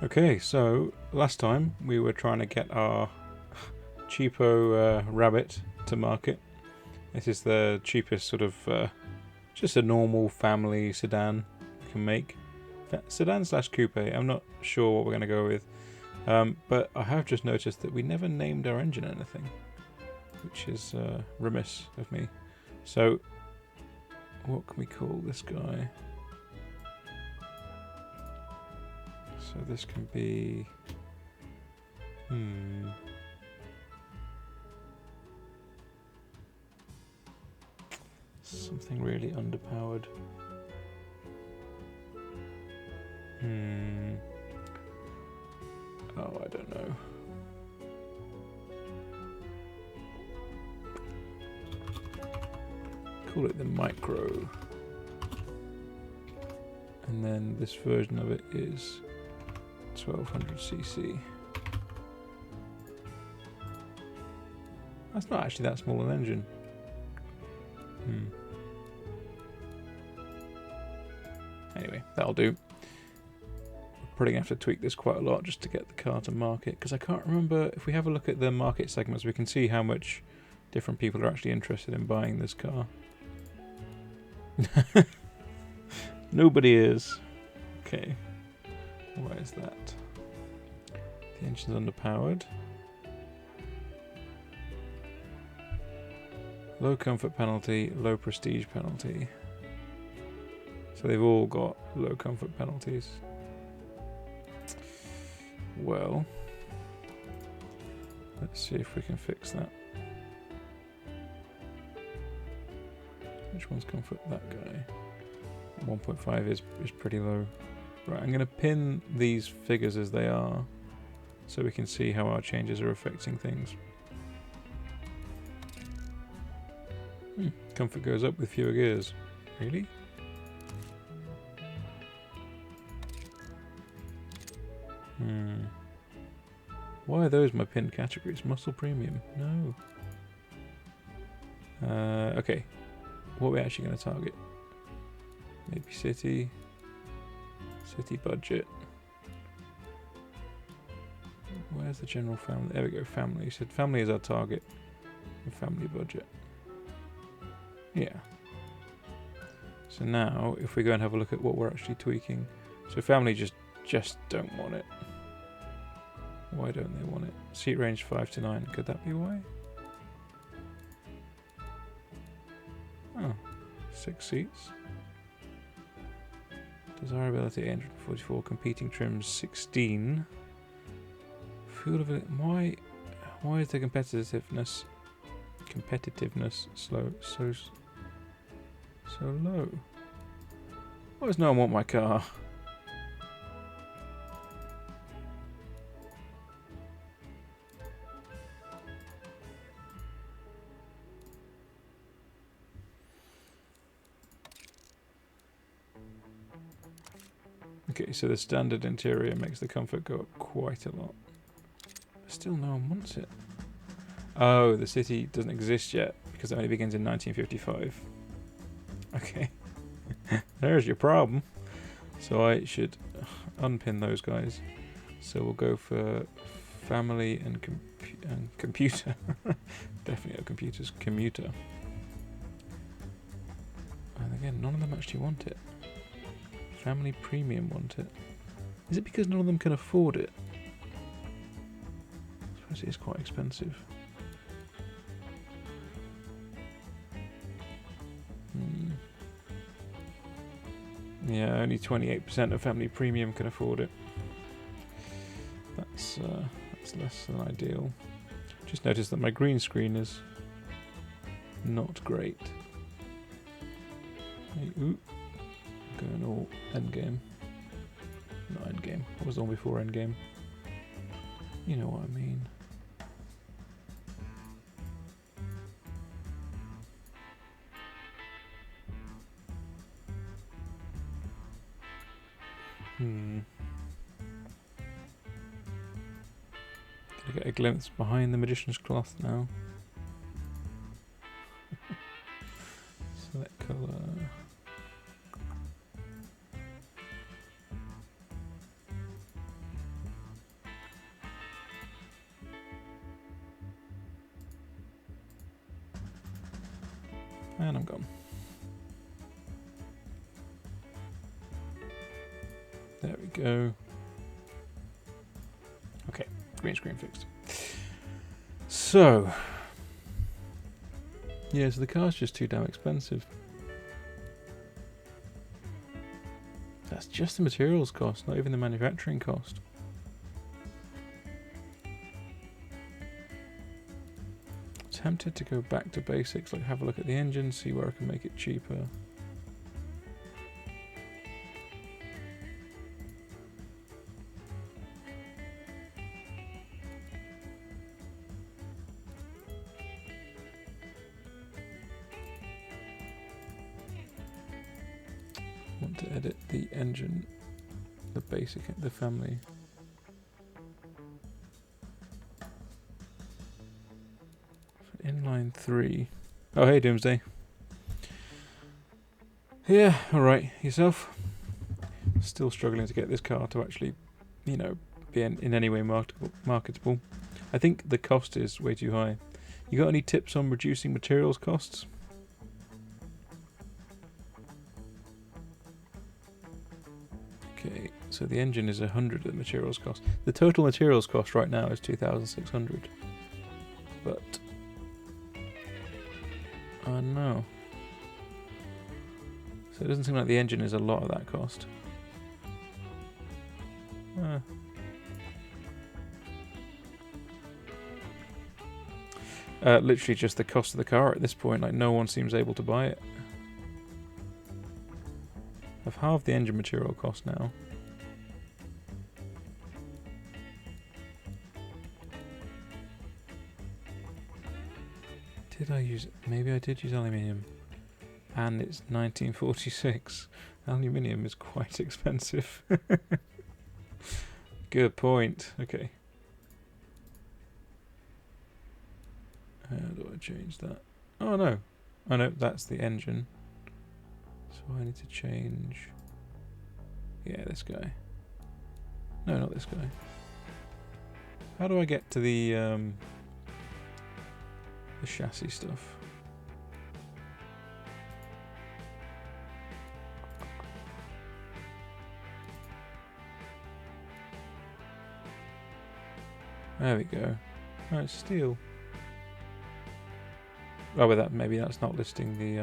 Okay, so last time we were trying to get our cheapo rabbit to market. This is the cheapest sort of, just a normal family sedan we can make. Sedan slash coupe, I'm not sure what we're going to go with. But I have just noticed that we never named our engine anything, which is remiss of me. So, what can we call this guy? So this can be... something really underpowered. Oh, I don't know. Call it the Micro. And then this version of it is 1200cc. That's not actually that small an engine. Anyway, that'll do. We're probably going to have to tweak this quite a lot just to get the car to market, because I can't remember, if we have a look at the market segments, we can see how much different people are actually interested in buying this car. Nobody is. Okay. Why is that? The engine's underpowered. Low comfort penalty, low prestige penalty. So they've all got low comfort penalties. Well, let's see if we can fix that. Which one's comfort? That guy. 1.5 is pretty low. Right, I'm going to pin these figures as they are so we can see how our changes are affecting things. Comfort goes up with fewer gears. Really? Why are those my pinned categories? Muscle premium? No. Okay. What are we actually going to target? Maybe city. City budget. Where's the general family? There we go, family. So family is our target. And family budget. Yeah. So now, if we go and have a look at what we're actually tweaking. So family just don't want it. Why don't they want it? Seat range 5 to 9. Could that be why? Oh. 6 seats. Desirability 844. Competing trims 16. Fuel of it. Why is the competitiveness so low? Why does no one want my car? Okay, so the standard interior makes the comfort go up quite a lot. Still no one wants it. Oh, the city doesn't exist yet because it only begins in 1955. Okay. There's your problem. So I should unpin those guys. So we'll go for family and computer. Definitely a computer's commuter. And again, none of them actually want it. Family premium want it. Is it because none of them can afford it? I suppose it is quite expensive. Yeah, only 28% of family premium can afford it. That's less than ideal. Just noticed that my green screen is not great. Hey, ooh. Going all endgame. Not endgame. What was the one before endgame? You know what I mean. Gonna get a glimpse behind the magician's cloth now. Select colour. And I'm gone. There we go. Okay, green screen fixed. So, yeah, so the car's just too damn expensive. That's just the materials cost, not even the manufacturing cost. Tempted to go back to basics, like have a look at the engine, see where I can make it cheaper. Want to edit the engine, the basic, the family. Inline 3. Oh, hey, Doomsday. Yeah, alright. Yourself? Still struggling to get this car to actually, you know, be in any way marketable. I think the cost is way too high. You got any tips on reducing materials costs? Okay, so the engine is 100 of the materials cost. The total materials cost right now is 2,600. But no. So it doesn't seem like the engine is a lot of that cost. Literally just the cost of the car at this point. Like, no one seems able to buy it. I've halved the engine material cost now. Did I use... Maybe I did use aluminium. And it's 1946. Aluminium is quite expensive. Good point. Okay. How do I change that? Oh no. Oh no, that's the engine. So I need to change... Yeah, this guy. No, not this guy. How do I get to the chassis stuff? There we go. Oh, it's steel. Oh, with that, maybe that's not listing the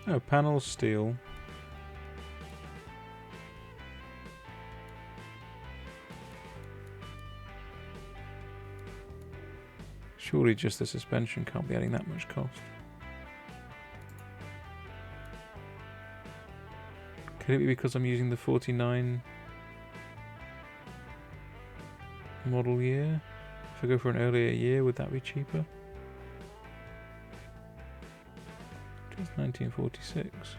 Oh, panels steel. Surely just the suspension can't be adding that much cost. Could it be because I'm using the 49 model year? If I go for an earlier year, would that be cheaper? Just 1946.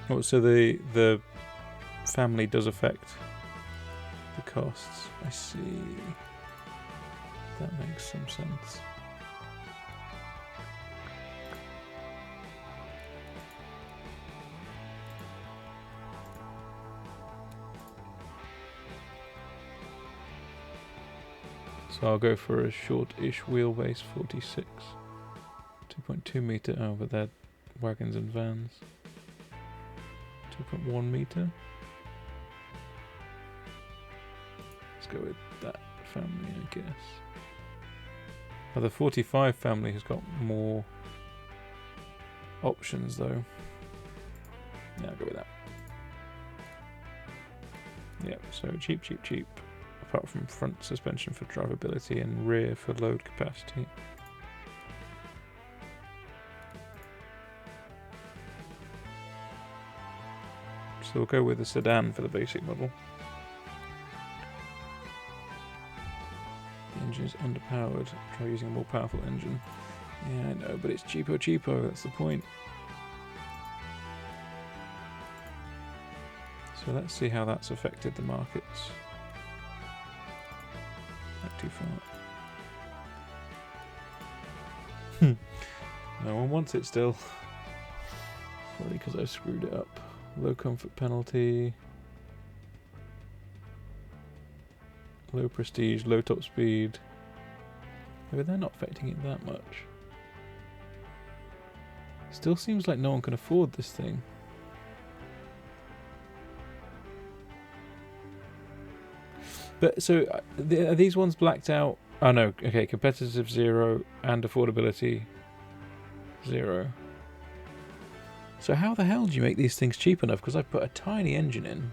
Oh, so the family does affect the costs. I see. That makes some sense. So I'll go for a short-ish wheelbase 46. 2.2 meter. Oh, but they're wagons and vans. 2.1 meter. Let's go with that family, I guess. Oh, the 45 family has got more options, though. Yeah, I'll go with that. Yeah, so cheap, cheap, cheap. Apart from front suspension for drivability and rear for load capacity. So we'll go with the sedan for the basic model. The engine is underpowered. Try using a more powerful engine. Yeah, I know, but it's cheapo, that's the point. So let's see how that's affected the markets. Not too far. No one wants it still. Probably because I screwed it up. Low comfort penalty. Low prestige, low top speed. Yeah, but they're not affecting it that much. Still seems like no one can afford this thing. But so, are these ones blacked out? Oh no, okay, competitive 0 and affordability 0. So how the hell do you make these things cheap enough? Because I've put a tiny engine in.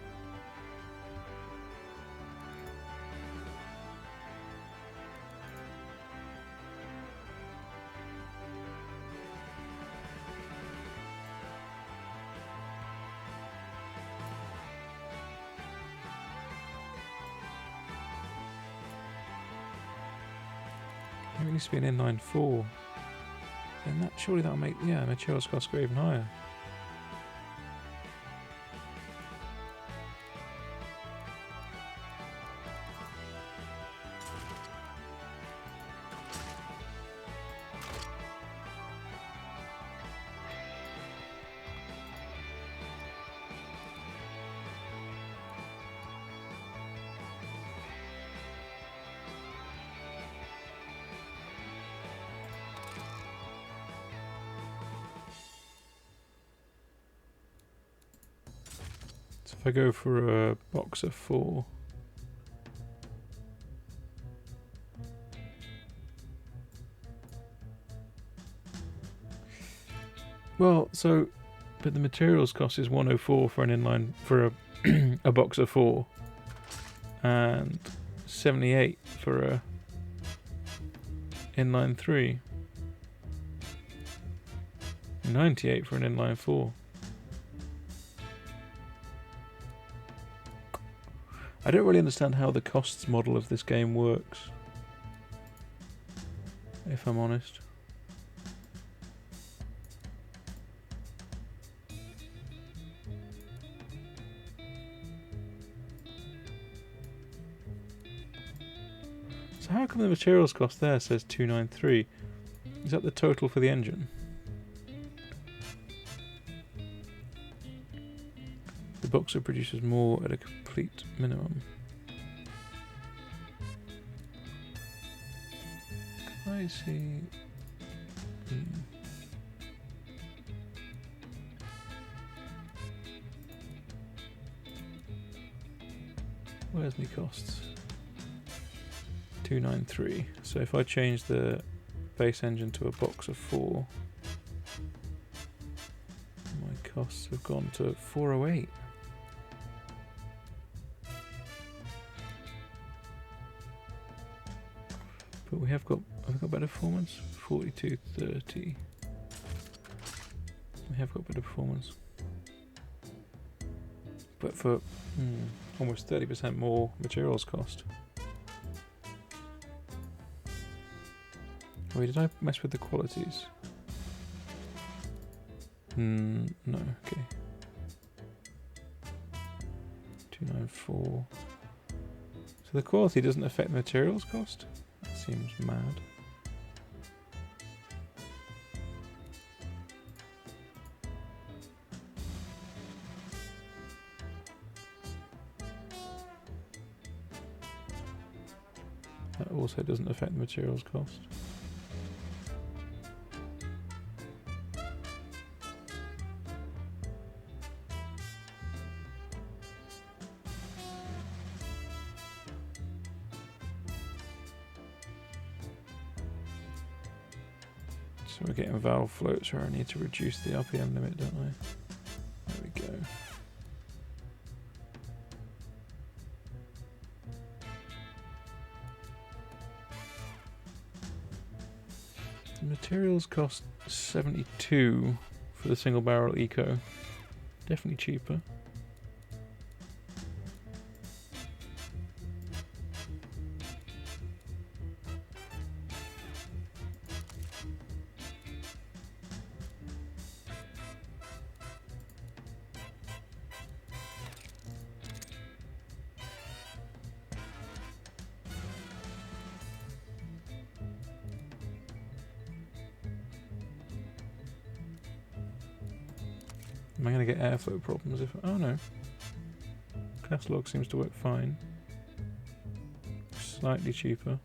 It needs to be an inline-4. Then that surely that'll make materials costs go even higher. So if I go for a box of 4. Well, so, but the materials cost is 104 for an inline, for a, a box of 4. And 78 for a inline 3. 98 for an inline 4. I don't really understand how the costs model of this game works, if I'm honest. So how come the materials cost there says 293? Is that the total for the engine? The boxer produces more at a complete minimum. Can I see? Where's my costs? 293. So if I change the base engine to a box of 4, my costs have gone to 408. But have we got better performance? 4230. We have got better performance. But for almost 30% more materials cost. Wait, did I mess with the qualities? No, okay. 294. So the quality doesn't affect the materials cost? That seems mad. That also doesn't affect the materials cost. So we're getting valve floats where I need to reduce the RPM limit, don't I? There we go. The materials cost 72 for the single barrel eco. Definitely cheaper. Am I going to get airflow problems if... Oh no. Class log seems to work fine. Slightly cheaper.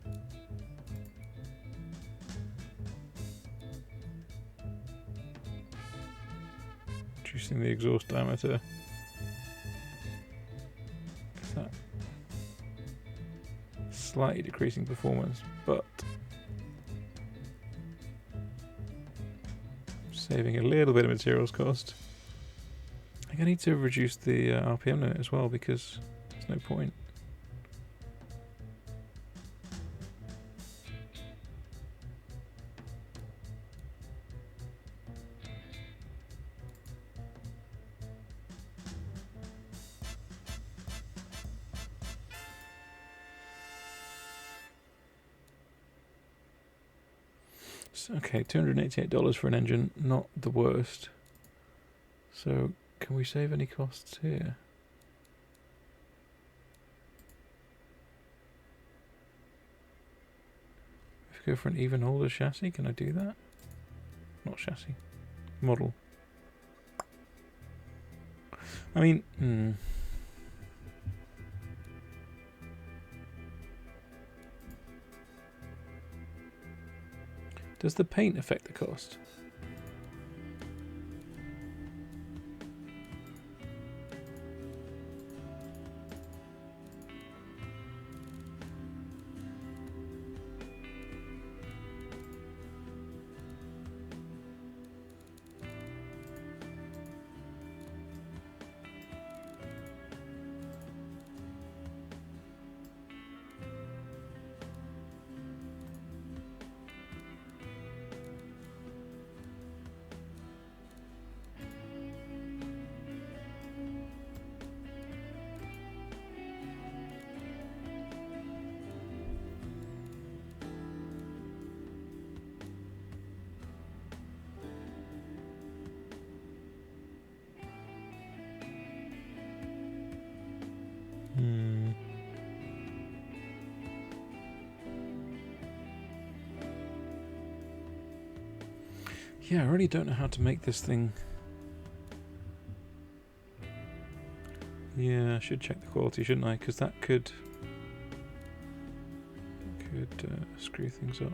Reducing the exhaust diameter. That slightly decreasing performance, but saving a little bit of materials cost. I think I need to reduce the RPM limit as well because there's no point. Okay, $288 for an engine, not the worst. So, can we save any costs here? If we go for an even older chassis, can I do that? Not chassis. Model. I mean, Does the paint affect the cost? Yeah, I really don't know how to make this thing. Yeah, I should check the quality, shouldn't I? Because that could screw things up.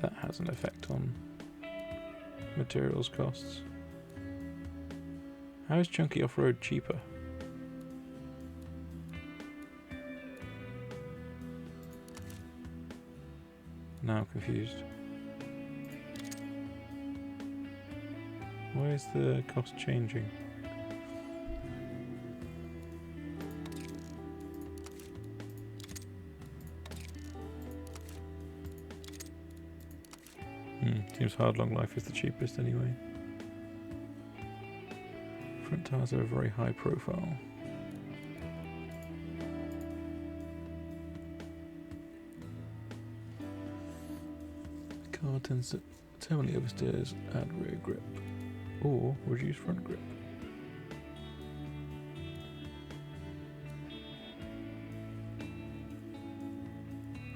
That has an effect on materials costs. How is chunky off-road cheaper? Now I'm confused. Why is the cost changing? Seems hard long life is the cheapest anyway. Front tires are a very high profile. Car tends to terminally oversteers, add rear grip, or reduce front grip.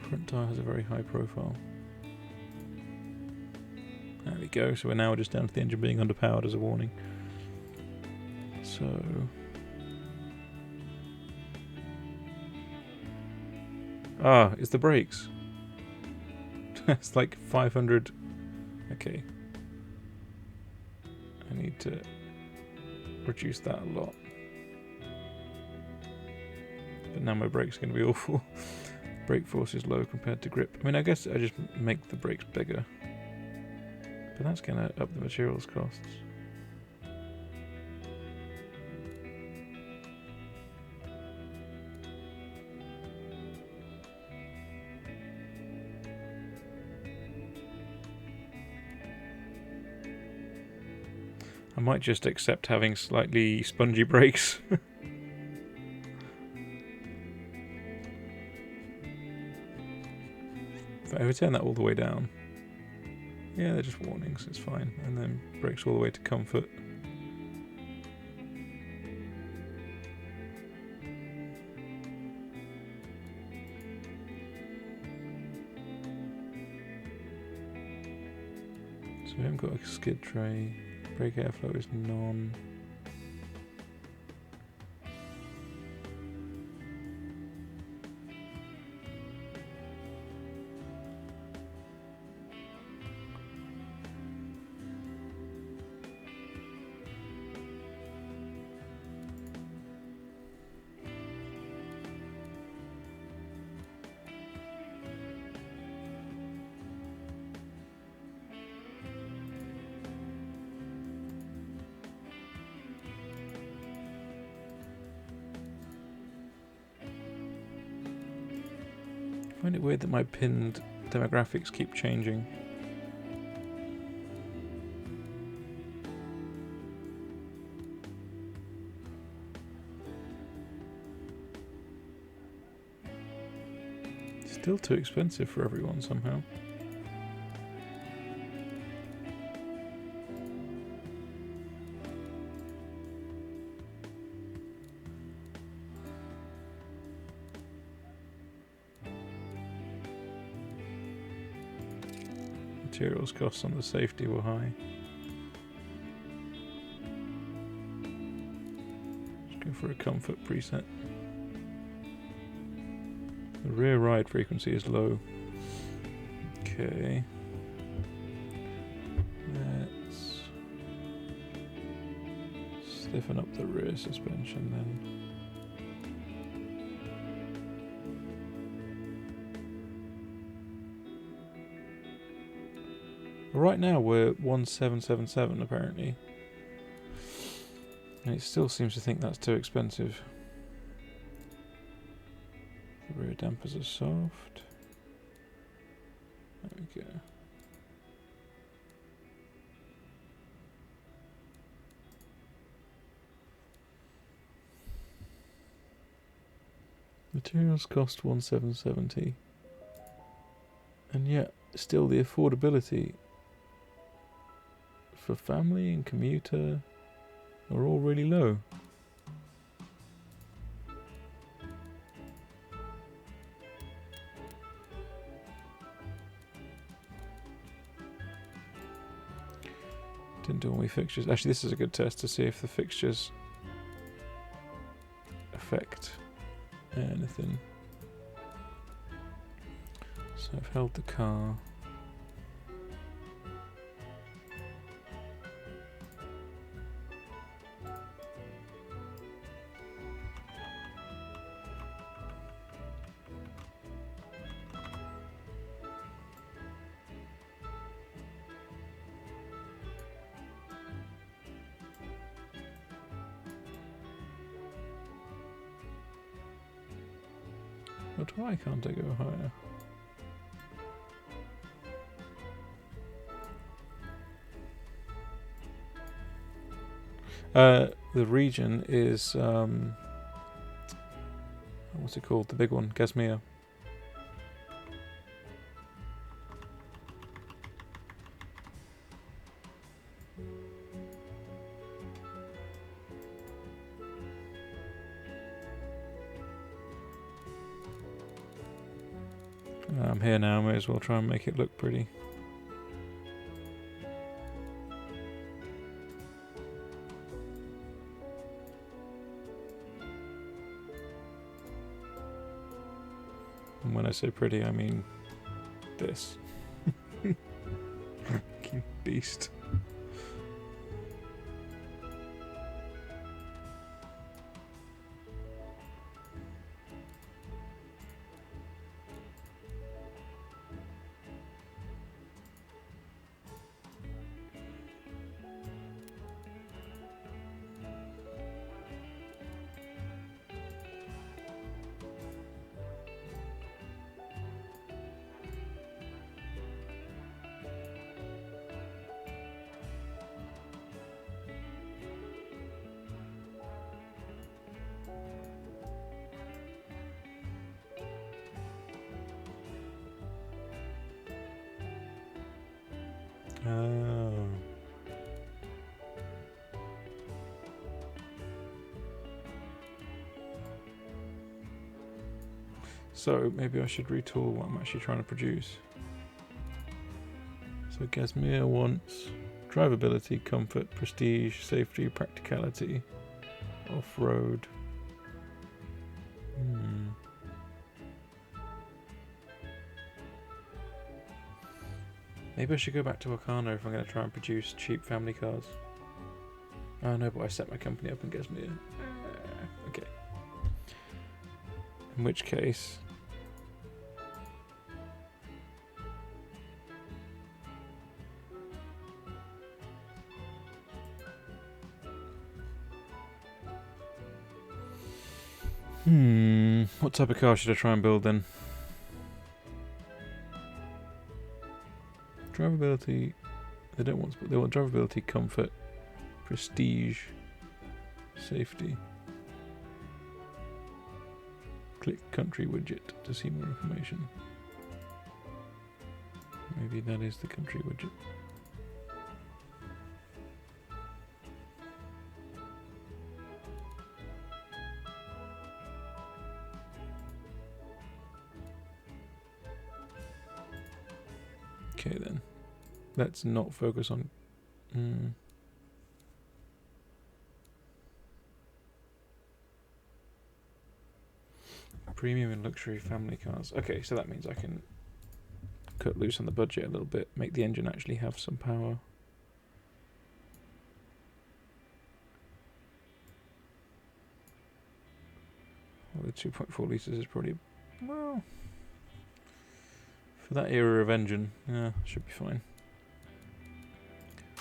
Front tyre has a very high profile. There we go, so we're now just down to the engine being underpowered as a warning. So... Ah, it's the brakes. It's like 500. Okay. I need to reduce that a lot. But now my brakes are going to be awful. Brake force is low compared to grip. I mean, I guess I just make the brakes bigger. But that's going to up the materials costs. I might just accept having slightly spongy brakes. If I overturn that all the way down. Yeah, they're just warnings, it's fine. And then brakes all the way to comfort. we haven't got a skid tray. Brake airflow is none. I find it weird that my pinned demographics keep changing. Still too expensive for everyone somehow. Materials costs on the safety were high. Let's go for a comfort preset. The rear ride frequency is low. Okay. Let's stiffen up the rear suspension then. Right now we're 1777 apparently. And it still seems to think that's too expensive. The rear dampers are soft. There we go. Materials cost 1770. And yet still the affordability for family and commuter are all really low. Didn't do all my fixtures. Actually, this is a good test to see if the fixtures affect anything. So I've held the car. But why can't I go higher? The region is what's it called? The big one, Gasmia. I'm here now, may as well try and make it look pretty. And when I say pretty, I mean this. Fucking beast. Oh. So maybe I should retool what I'm actually trying to produce. So Gasmir wants drivability, comfort, prestige, safety, practicality, off-road. Maybe I should go back to Wakano if I'm going to try and produce cheap family cars. Oh no, but I set my company up in Gasmir. Okay. In which case... what type of car should I try and build then? Drivability... They want drivability, comfort, prestige, safety. Click country widget to see more information. Maybe that is the country widget. Okay then, let's not focus on... Premium and luxury family cars. Okay, so that means I can cut loose on the budget a little bit, make the engine actually have some power. Well, the 2.4 litres is probably, well, for that era of engine, yeah, should be fine.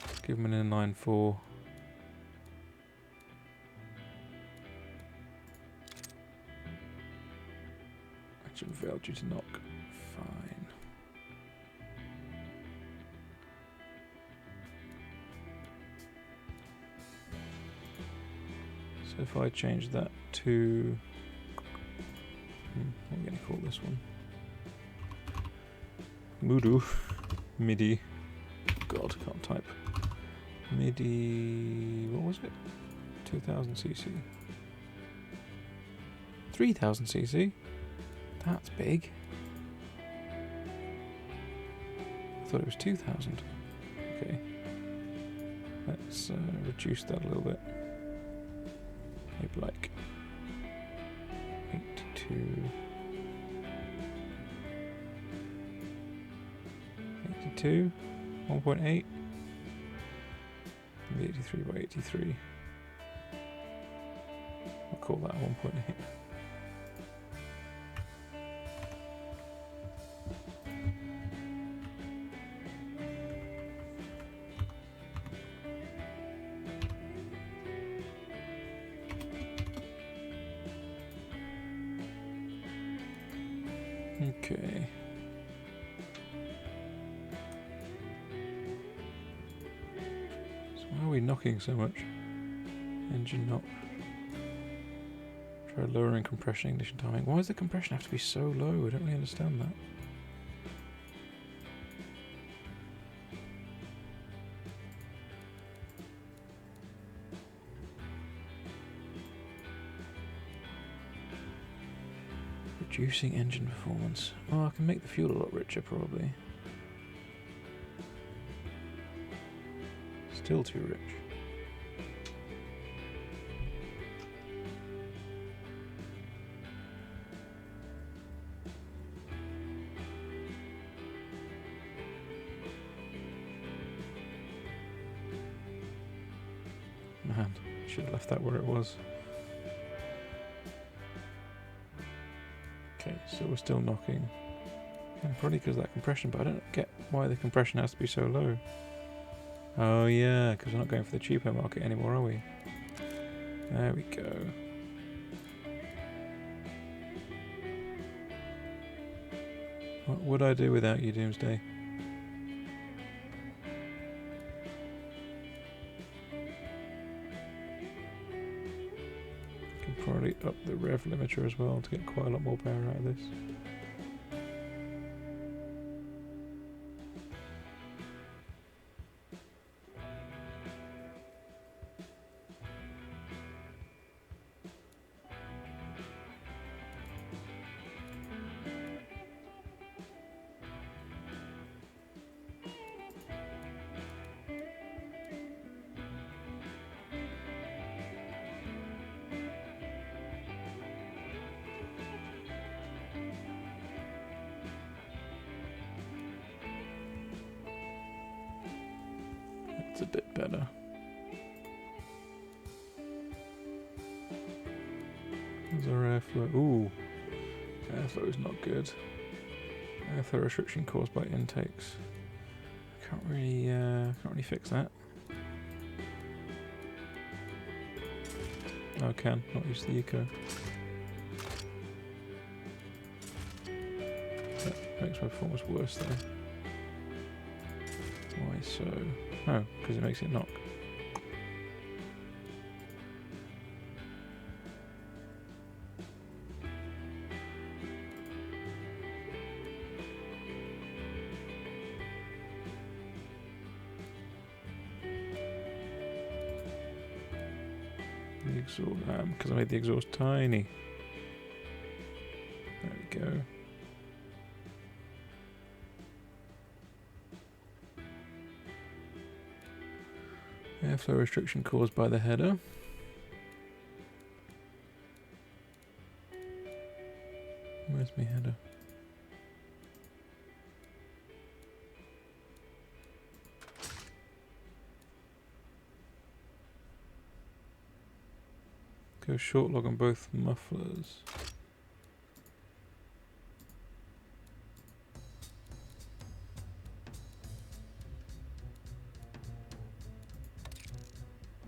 Let's give them an inline 4. Action failed due to knock. Fine. So if I change that to... what are we going to call this one? Moodoo. MIDI. God, can't type. MIDI... what was it? 2000cc. 3000cc? That's big. I thought it was 2000. Okay. Let's reduce that a little bit. Maybe like 82. 82. 1.8. Maybe 83 by 83. I'll call that 1.8. Okay. So why are we knocking so much? Engine knock. Try lowering compression ignition timing. Why does the compression have to be so low? I don't really understand that. Reducing engine performance. Oh, I can make the fuel a lot richer, probably. Still too rich. Man, should have left that where it was. Okay, so we're still knocking. And probably because of that compression, but I don't get why the compression has to be so low. Oh yeah, because we're not going for the cheaper market anymore, are we? There we go. What would I do without you, Doomsday? Could probably up the rev limiter as well to get quite a lot more power out of this. That's a bit better. There's our airflow. Ooh, airflow is not good. Airflow restriction caused by intakes. Can't really fix that. Oh, I can not use the eco. That makes my performance worse though. Why so? Oh, because it makes it knock. The exhaust, because I made the exhaust tiny. There we go. Airflow restriction caused by the header. Where's my header? Go short log on both mufflers.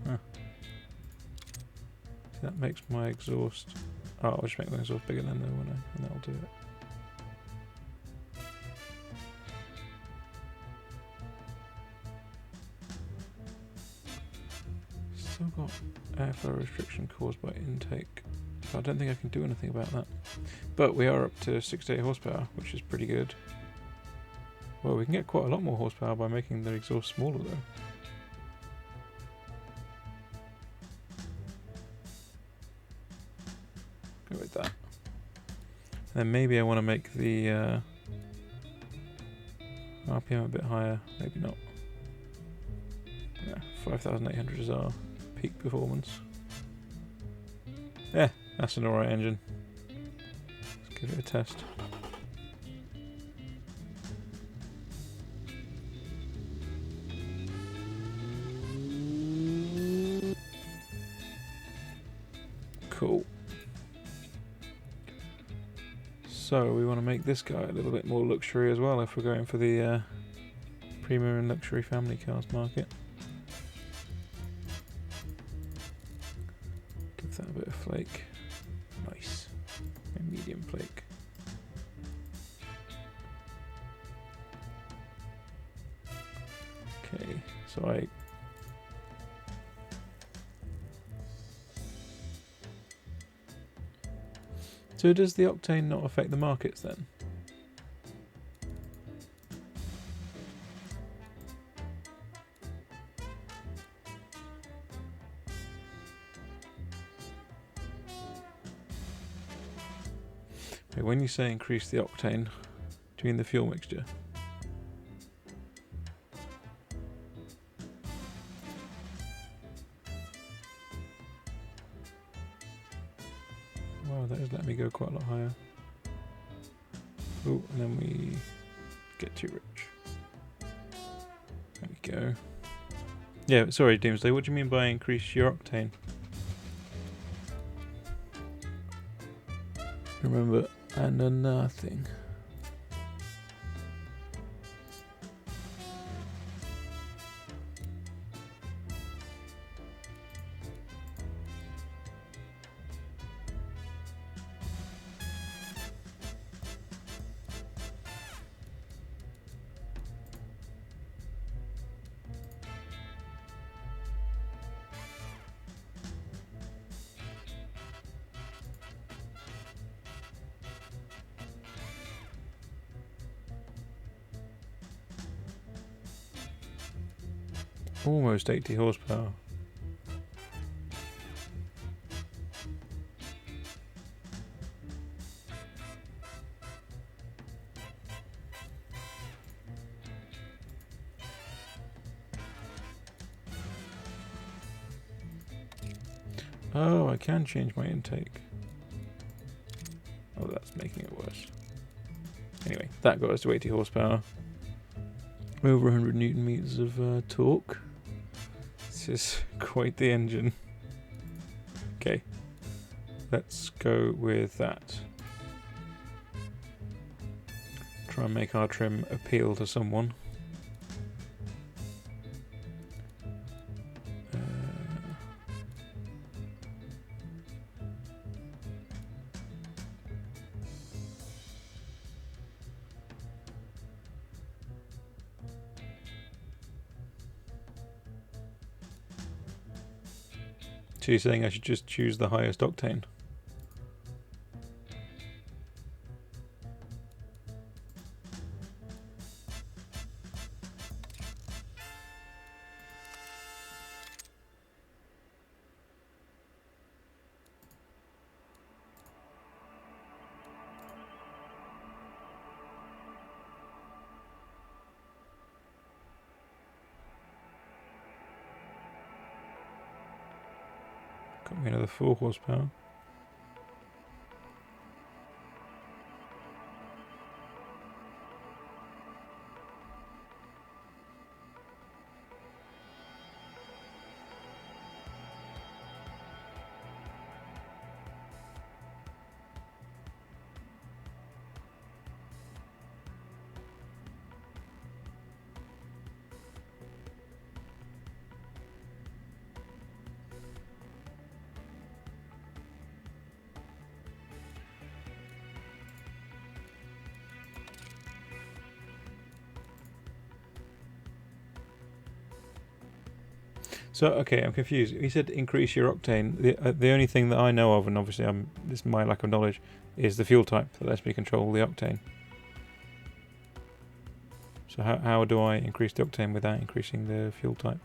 Huh. So that makes my exhaust. Oh, I'll just make my exhaust bigger than there, won't I? And that'll do it. Still got airflow restriction caused by intake. I don't think I can do anything about that. But we are up to 68 horsepower, which is pretty good. Well, we can get quite a lot more horsepower by making the exhaust smaller though. Go with that. And then maybe I want to make the RPM a bit higher, maybe not. Yeah, 5,800 is our peak performance. Yeah, that's an alright engine. Let's give it a test. Cool. So we want to make this guy a little bit more luxury as well if we're going for the premium and luxury family cars market. Give that a bit of flake. Nice. A medium flake. Okay, so So does the octane not affect the markets then? Okay, when you say increase the octane, do you mean the fuel mixture? Wow, that is letting me go quite a lot higher. Oh, and then we get too rich. There we go. Yeah, sorry, Doomsday, what do you mean by increase your octane? Remember, and another thing. Almost 80 horsepower. Oh, I can change my intake. Oh, that's making it worse. Anyway, that got us to 80 horsepower. Over 100 newton meters of torque. is quite the engine. Okay, let's go with that. Try and make our trim appeal to someone. So you're saying I should just choose the highest octane? Got me another 4 horsepower. So, okay, I'm confused. He said increase your octane. The only thing that I know of, and obviously this is my lack of knowledge, is the fuel type that lets me control the octane. So how do I increase the octane without increasing the fuel type?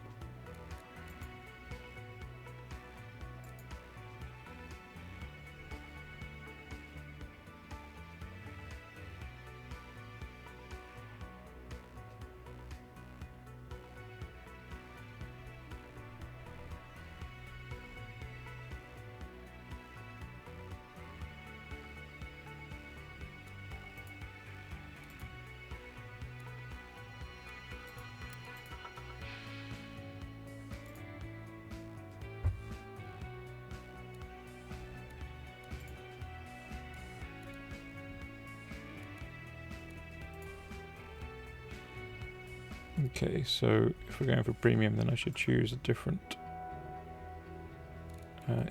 Okay, so if we're going for premium, then I should choose a different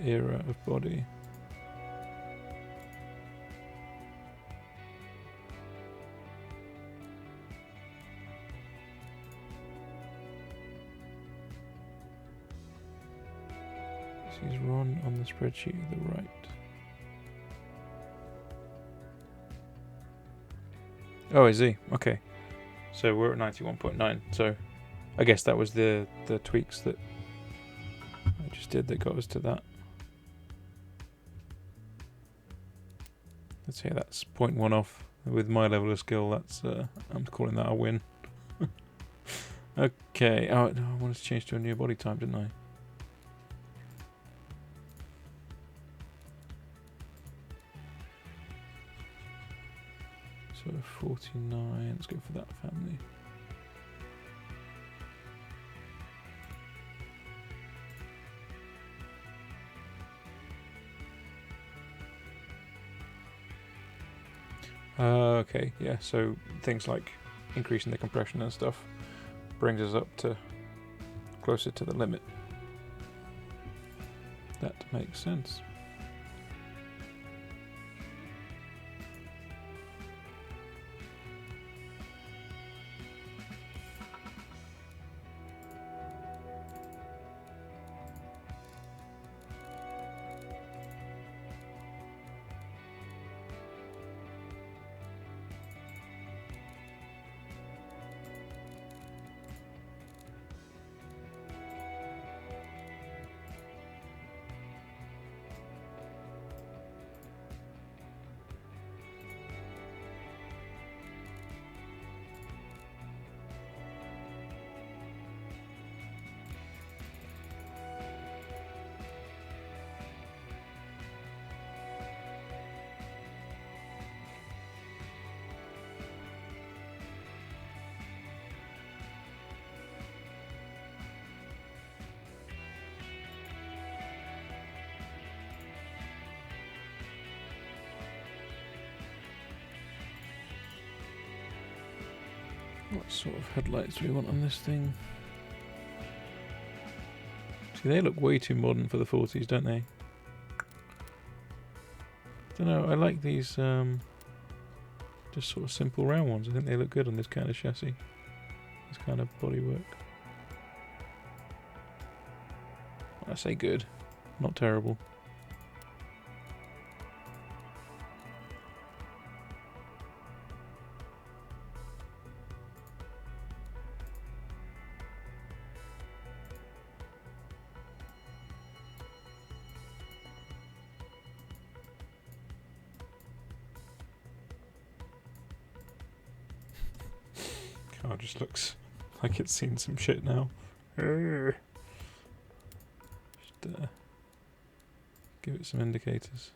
era of body. This is Ron on the spreadsheet at the right. Oh, is he? Okay. So we're at 91.9. So I guess that was the tweaks that I just did that got us to that. Let's say that's 0.1 off. With my level of skill, that's I'm calling that a win. Okay. Oh no, I wanted to change to a new body type, didn't I? So 49. Let's go for that family. Okay, yeah, so things like increasing the compression and stuff brings us up to closer to the limit. That makes sense. What sort of headlights do we want on this thing? See, they look way too modern for the 40s, don't they? Don't know, I like these just sort of simple round ones. I think they look good on this kind of chassis. This kind of bodywork. I say good, not terrible. Car just looks like it's seen some shit now. Just give it some indicators.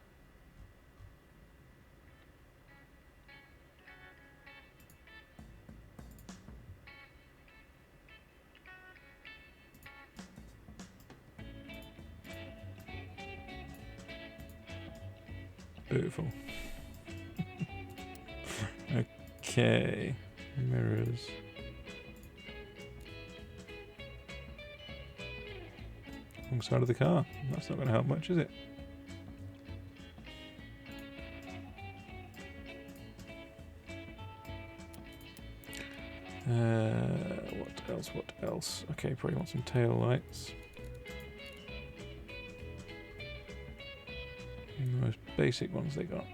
Beautiful. Okay. Mirrors. Wrong side of the car. That's not going to help much, is it? What else? What else? Okay, probably want some tail lights. The most basic ones they got.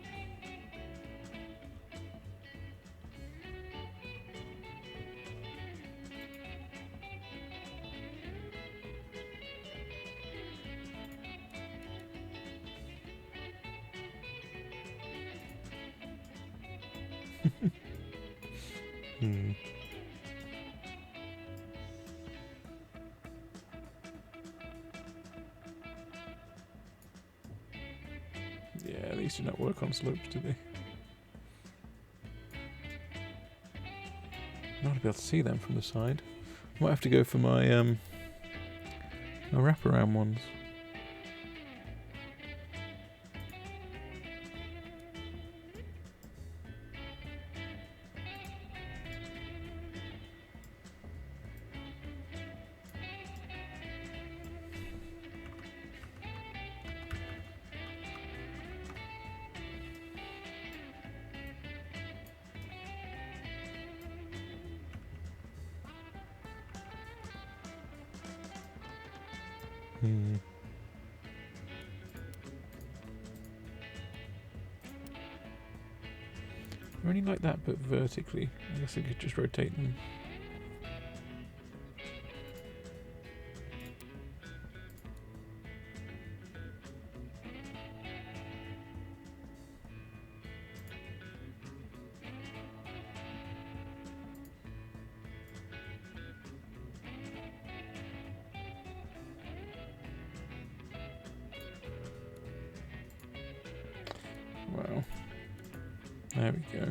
Yeah, these do not work on slopes, do they? I'm not be able to see them from the side. Might have to go for my my wraparound ones. I really like that, but vertically. I guess I could just rotate them. Wow. There we go.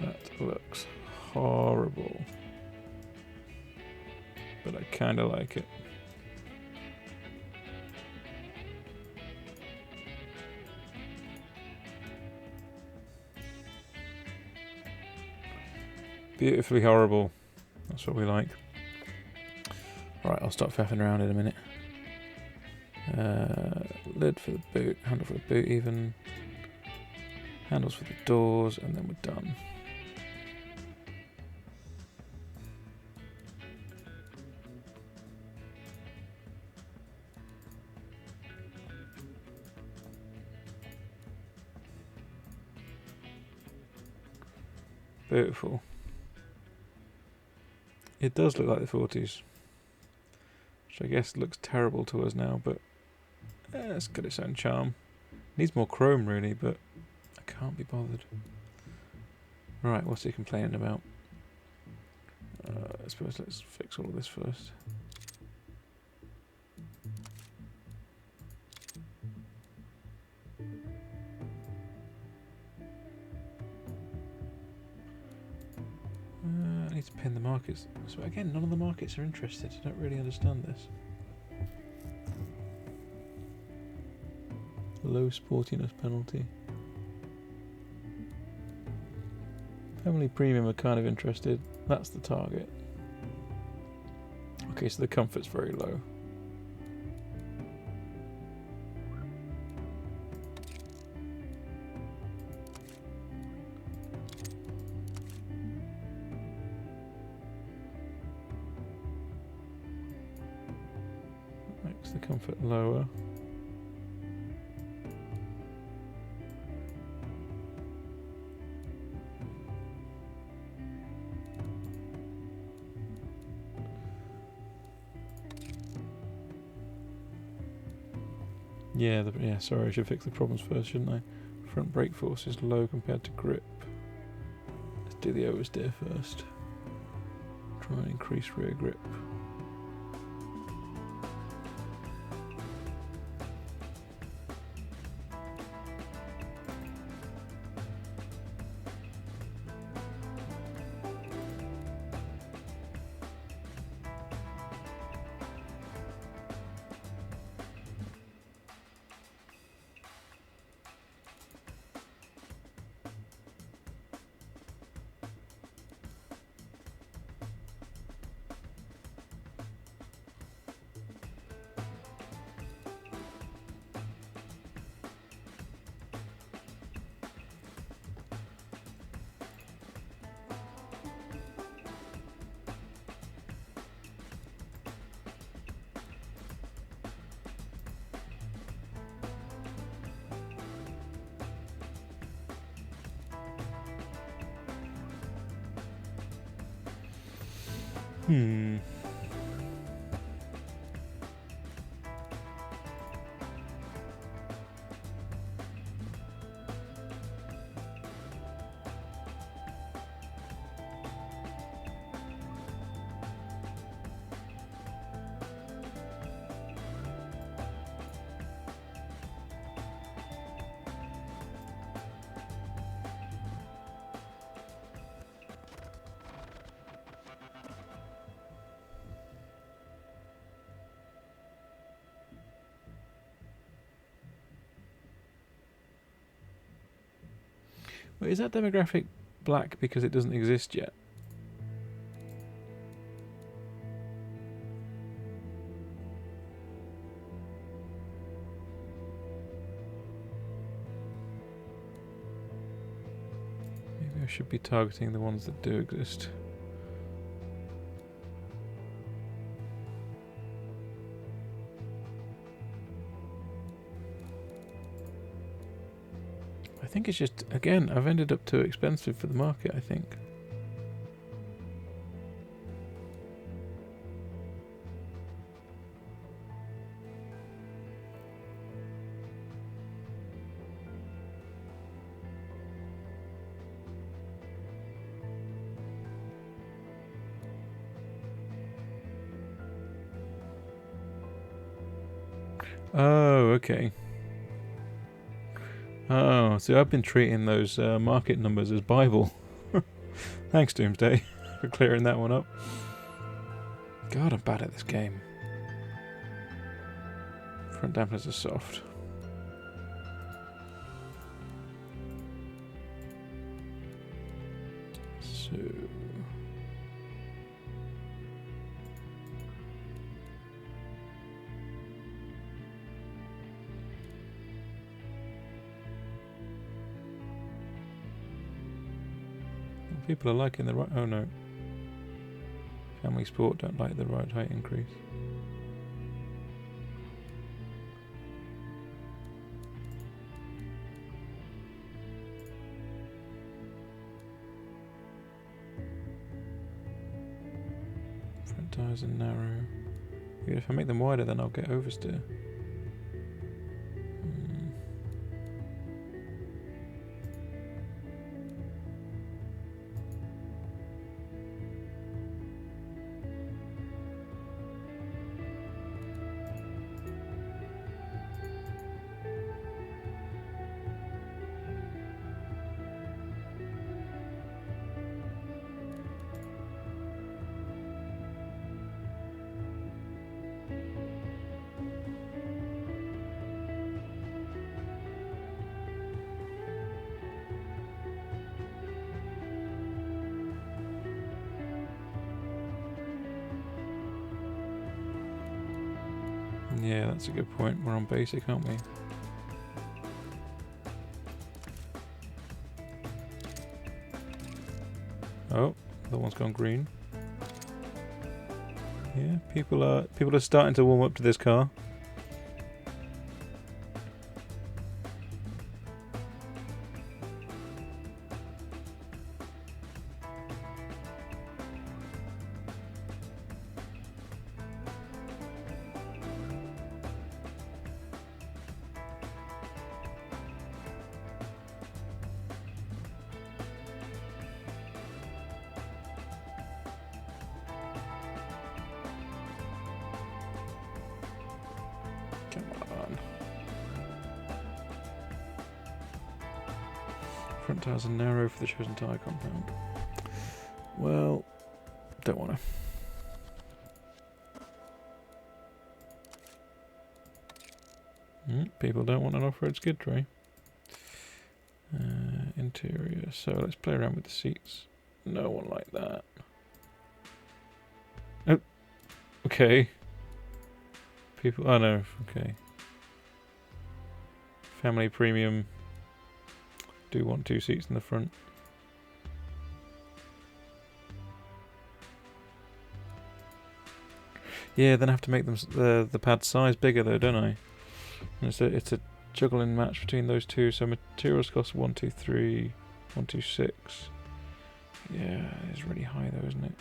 That looks horrible. But I kind of like it. Beautifully horrible. That's what we like. Right, I'll stop faffing around in a minute. Lid for the boot, handle for the boot even. Handles for the doors, and then we're done. Beautiful. It does look like the 40s. Which I guess looks terrible to us now, but it's got its own charm. Needs more chrome really, but I can't be bothered. Right, what's he complaining about? I suppose let's fix all of this first. I need to pin the markets. So again, none of the markets are interested. I don't really understand this. Low sportiness penalty. Family premium are kind of interested. That's the target. Okay, so the comfort's very low. Makes the comfort lower. Yeah, sorry, I should fix the problems first, shouldn't I? Front brake force is low compared to grip. Let's do the oversteer first. Try and increase rear grip. Wait, is that demographic black because it doesn't exist yet? Maybe I should be targeting the ones that do exist. I think it's just, again, I've ended up too expensive for the market, I think. Oh, okay. Oh, so I've been treating those market numbers as Bible. Thanks, Doomsday, for clearing that one up. God, I'm bad at this game. Front dampeners are soft. So... people are liking the right... Oh no. Family Sport don't like the right height increase. Front tyres are narrow. Yeah, if I make them wider then I'll get oversteer. Yeah, that's a good point. We're on basic, aren't we? Oh, the one's gone green. Yeah, people are starting to warm up to this car. Come on. Front tires are narrow for the chosen tyre compound. Well, don't want to. People don't want an off-road skid tray. Interior. So let's play around with the seats. No one like that. Oh, okay. People. Oh no. Okay. Family premium. Do want 2 seats in the front. Yeah, then I have to make them the pad size bigger though, don't I? And it's a juggling match between those two. So materials cost 123, 126. Yeah, it's really high though, isn't it?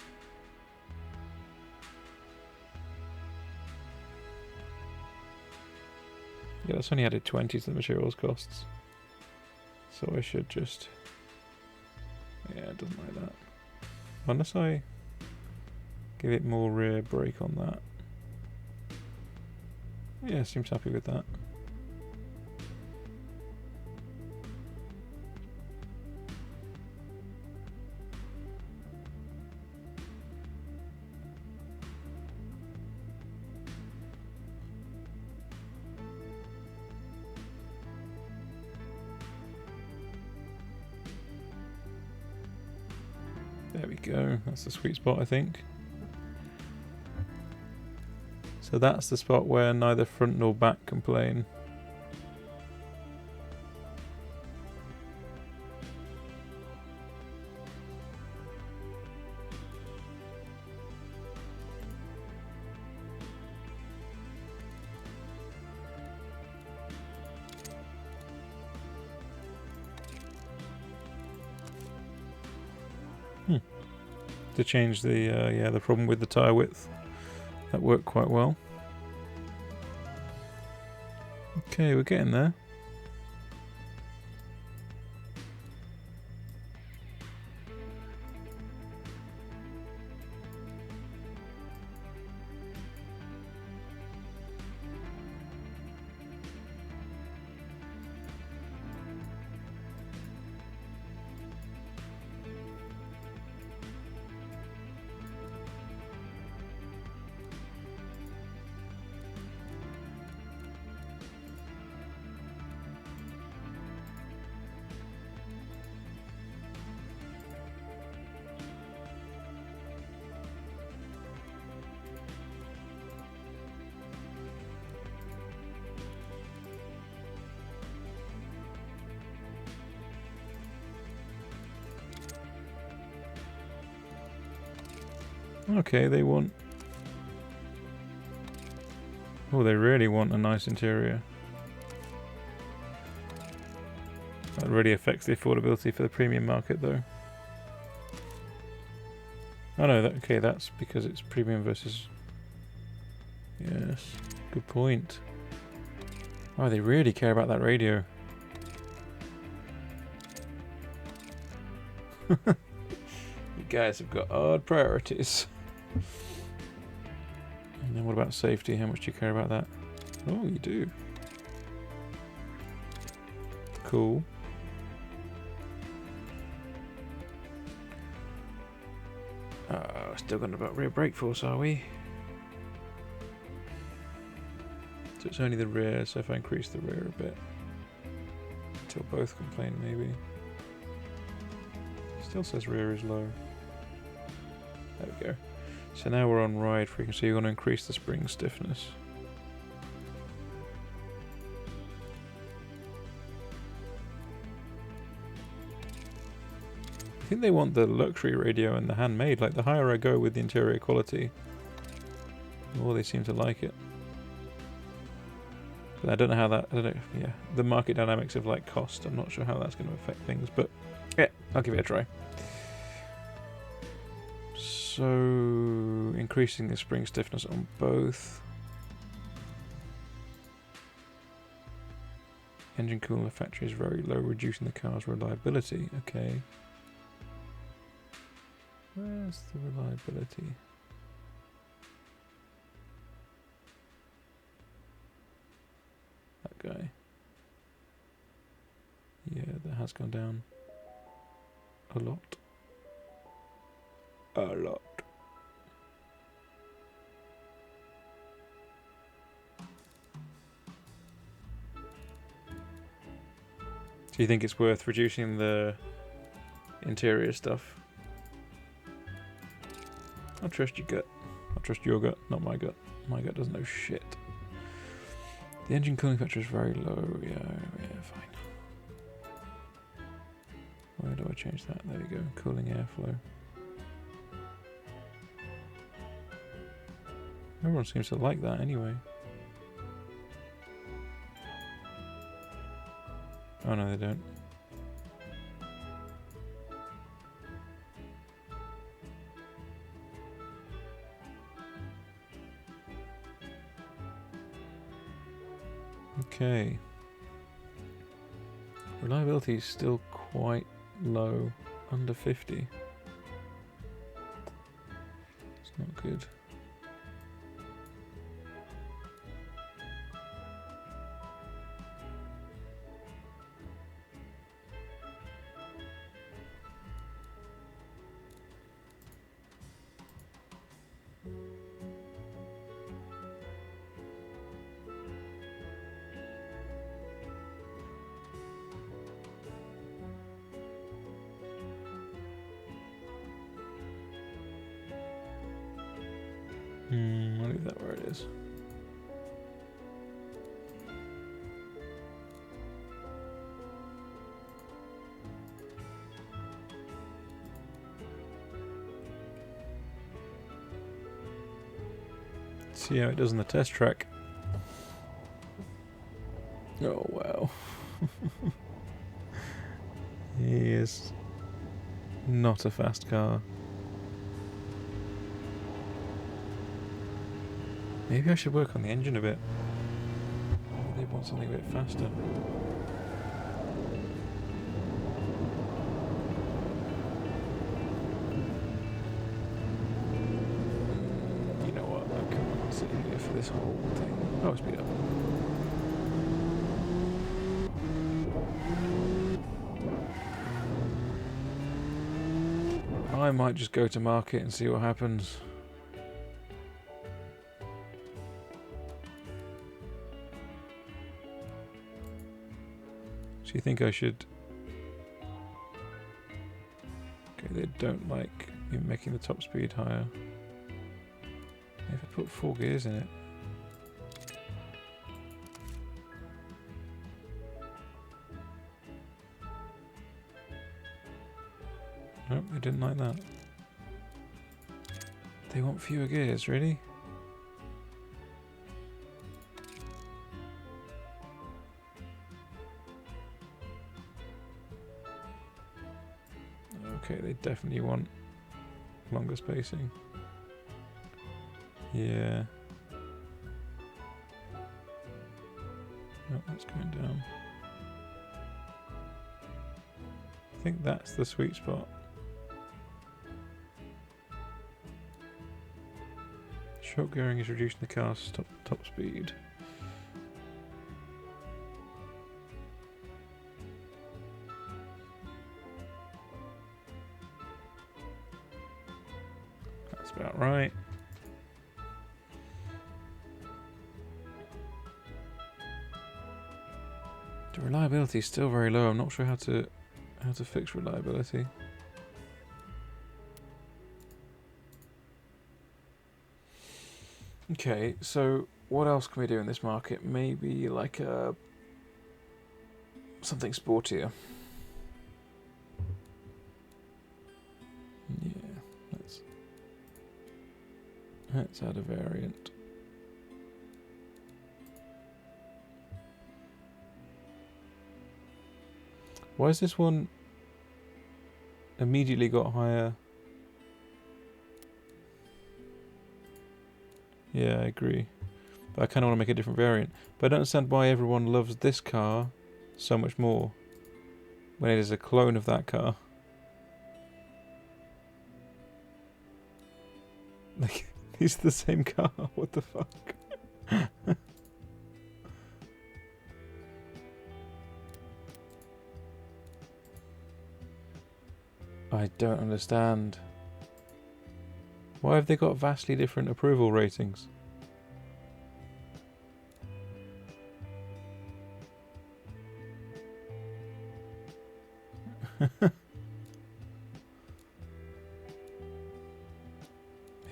Yeah, that's only added 20 to the materials costs. So I should just... Yeah, it doesn't like that. Unless I give it more rear brake on that. Yeah, seems happy with that. There we go, that's the sweet spot, I think. So that's the spot where neither front nor back complain. To change the problem with the tyre width. That worked quite well. Okay, we're getting there. Okay, they want... Oh, they really want a nice interior. That really affects the affordability for the premium market, though. Oh no, okay, that's because it's premium versus... Yes, good point. Oh, they really care about that radio. You guys have got odd priorities. And then what about safety? How much do you care about that? Oh, you do. Cool. Still got about rear brake force, are we? So it's only the rear, so if I increase the rear a bit. Until both complain, maybe. Still says rear is low. There we go. So now we're on ride frequency. You want to increase the spring stiffness. I think they want the luxury radio and the handmade. Like, the higher I go with the interior quality, the more they seem to like it. But I don't know how that... I don't know, yeah, the market dynamics of, like, cost. I'm not sure how that's going to affect things, but yeah, I'll give it a try. So, increasing the spring stiffness on both. Engine cooling factory is very low, reducing the car's reliability. Okay. Where's the reliability? That guy. Yeah, that has gone down a lot. A lot. Do you think it's worth reducing the interior stuff? I'll trust your gut. I'll trust your gut, not my gut. My gut doesn't know shit. The engine cooling factor is very low. Yeah, fine. Where do I change that? There we go. Cooling airflow. Everyone seems to like that anyway. Oh no, they don't. Okay. Reliability is still quite low, under 50. It's not good. I'll leave that where it is. See how it does on the test track. Oh wow. He is not a fast car. Maybe I should work on the engine a bit. Maybe they want something a bit faster. You know what? I can't sit here for this whole thing. Oh, speed up. I might just go to market and see what happens. So you think I should... Okay, they don't like me making the top speed higher. If I put 4 gears in it. Nope, they didn't like that. They want fewer gears, really? Okay, they definitely want longer spacing. Yeah. Oh, that's going down. I think that's the sweet spot. Short gearing is reducing the car's top speed. That's about right. The reliability is still very low. I'm not sure how to fix reliability. Okay, so what else can we do in this market? Maybe like something sportier. Let's add a variant. Why has this one immediately got higher? Yeah, I agree. But I kind of want to make a different variant. But I don't understand why everyone loves this car so much more when it is a clone of that car. Like, these are the same car. What the fuck? I don't understand. Why have they got vastly different approval ratings?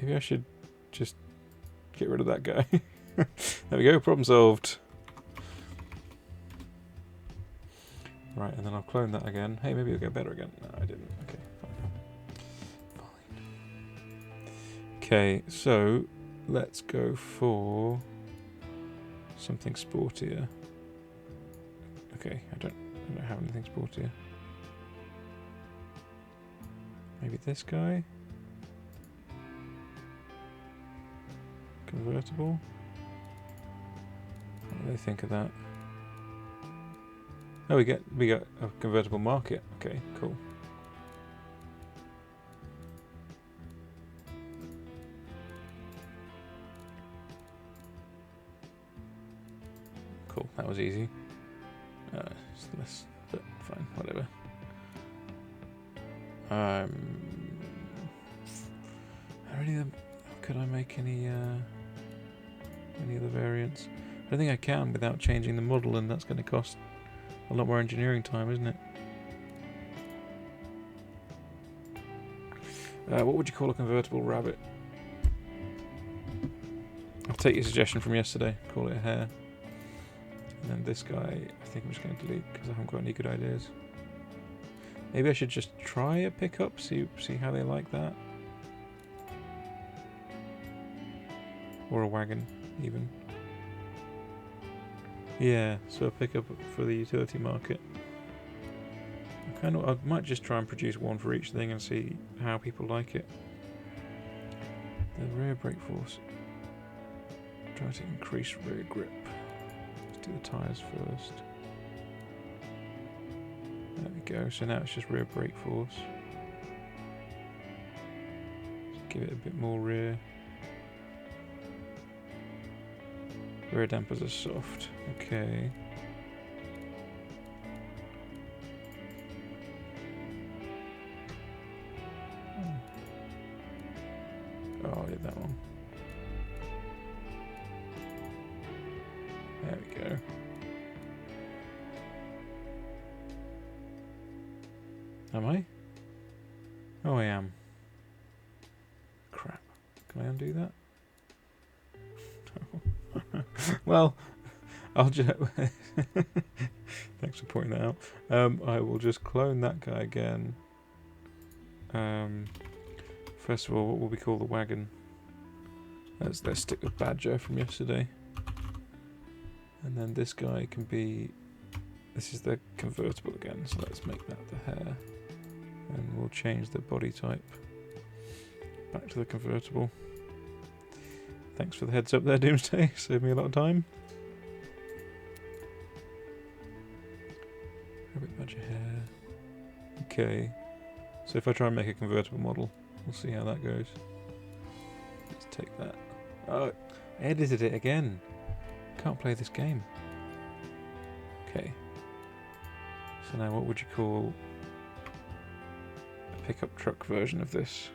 Maybe I should just get rid of that guy. There we go, problem solved. Right, and then I'll clone that again. Hey, maybe it'll get better again. No, I didn't. Okay, fine. Okay, so let's go for something sportier. Okay, I don't have anything sportier. Maybe this guy? Convertible? What do they think of that? Oh, we got a convertible market. Okay, cool. Cool, that was easy. It's less, but fine, whatever. Could I make any other variants? I don't think I can without changing the model, and that's going to cost a lot more engineering time, isn't it? What would you call a convertible rabbit? I'll take your suggestion from yesterday. Call it a hare. And then this guy, I think I'm just going to delete because I haven't got any good ideas. Maybe I should just try a pickup, see how they like that. Or a wagon, even. Yeah, so a pickup for the utility market. I might just try and produce one for each thing and see how people like it. The rear brake force. Try to increase rear grip. Let's do the tyres first. There we go, so now it's just rear brake force. Just give it a bit more rear. Rear dampers are soft. Okay. Oh, I did that one. There we go. Am I? Oh, I am. Crap. Can I undo that? Well, I'll just... Thanks for pointing that out. I will just clone that guy again. First of all, what will we call the wagon? Let's stick with Badger from yesterday. And then this guy can be... This is the convertible again, so let's make that the hare. And we'll change the body type back to the convertible. Thanks for the heads up there, Doomsday. Saved me a lot of time. Rabbit Badger hair. Okay. So if I try and make a convertible model, we'll see how that goes. Let's take that. Oh, I edited it again. Can't play this game. Okay. So now what would you call a pickup truck version of this?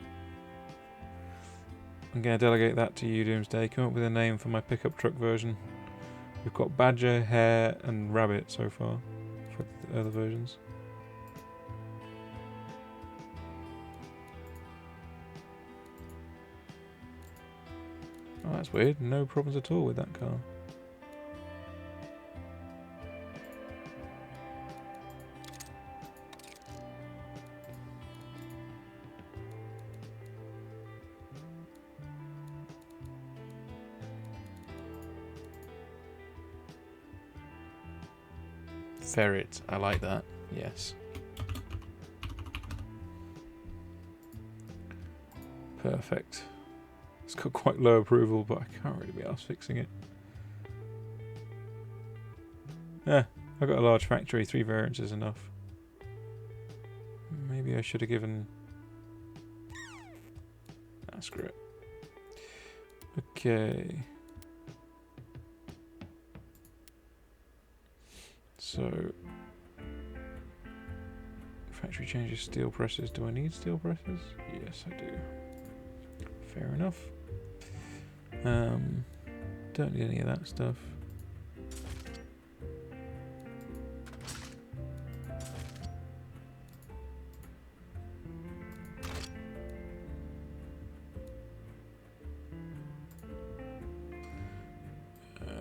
I'm going to delegate that to you, Doomsday. Come up with a name for my pickup truck version. We've got Badger, Hare, and Rabbit so far for the other versions. Oh, that's weird. No problems at all with that car. Ferret. I like that. Yes. Perfect. It's got quite low approval, but I can't really be arsed fixing it. Yeah, I've got a large factory. 3 variants is enough. Maybe I should have given... Ah, screw it. Okay. So... Factory changes steel presses. Do I need steel presses? Yes, I do. Fair enough. Don't need any of that stuff.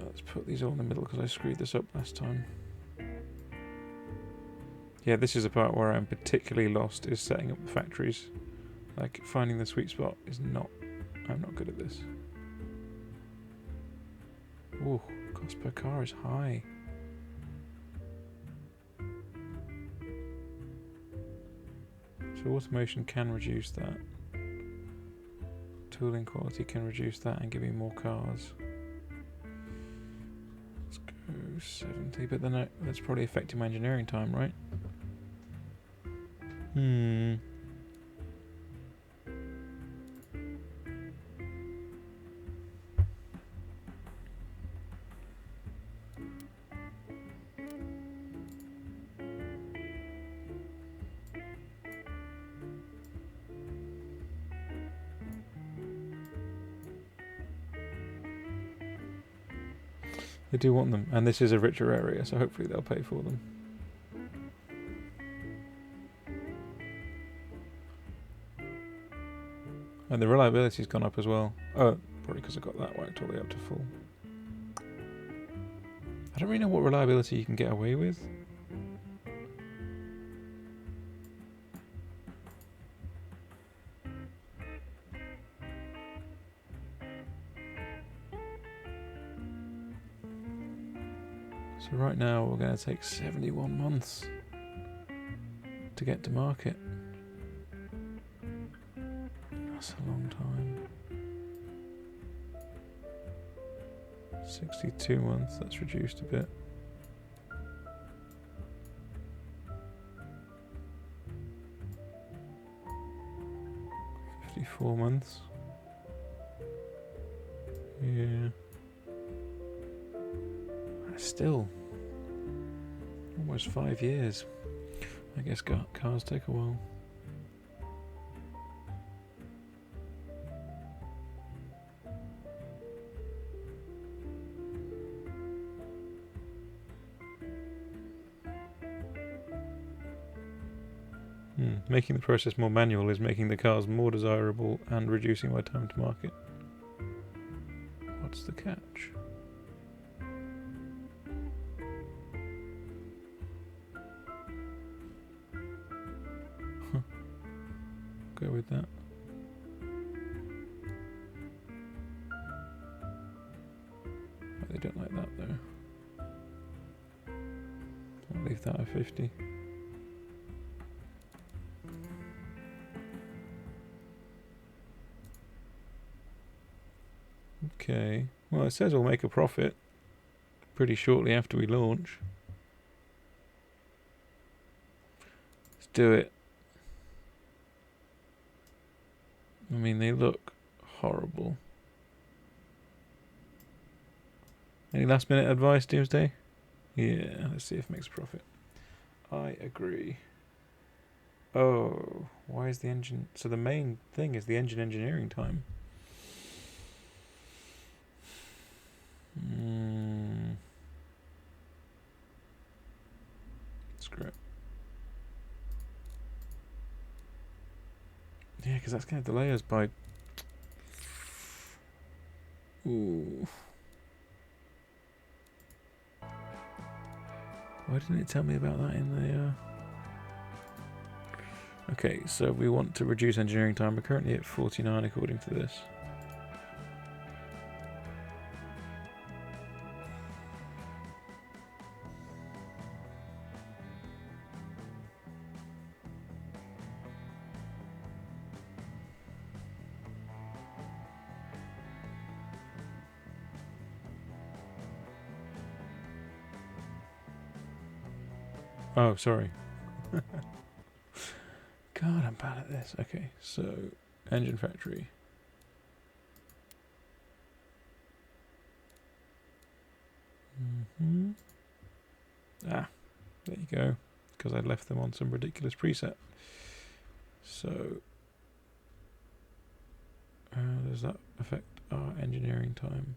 Let's put these all in the middle because I screwed this up last time. Yeah, this is the part where I'm particularly lost, is setting up the factories. Like, finding the sweet spot is not... I'm not good at this. Ooh, cost per car is high. So automation can reduce that. Tooling quality can reduce that and give me more cars. Let's go 70, but then that's probably affecting my engineering time, right? They do want them, and this is a richer area, so hopefully they'll pay for them. And the reliability's gone up as well. Oh, probably because I got that whacked all the way up to full. I don't really know what reliability you can get away with. So right now we're going to take 71 months to get to market. That's a long time. 62 months, that's reduced a bit. $54 months. Yeah. Still, almost 5 years. I guess cars take a while. Making the process more manual is making the cars more desirable and reducing my time to market. What's the catch? Go with that. Oh, they don't like that though. I'll leave that at 50. Okay, well it says we'll make a profit pretty shortly after we launch. Let's do it. I mean, they look horrible. Any last minute advice, Doomsday? Yeah, let's see if it makes a profit. I agree. Oh, why is the engine... So the main thing is the engine engineering time. Screw it. Yeah, because that's going to delay us by... Ooh. Why didn't it tell me about that in the... Okay, so we want to reduce engineering time. We're currently at 49 according to this. Oh, sorry. God, I'm bad at this. Okay, so engine factory. Ah, there you go. Because I left them on some ridiculous preset. So, how does that affect our engineering time?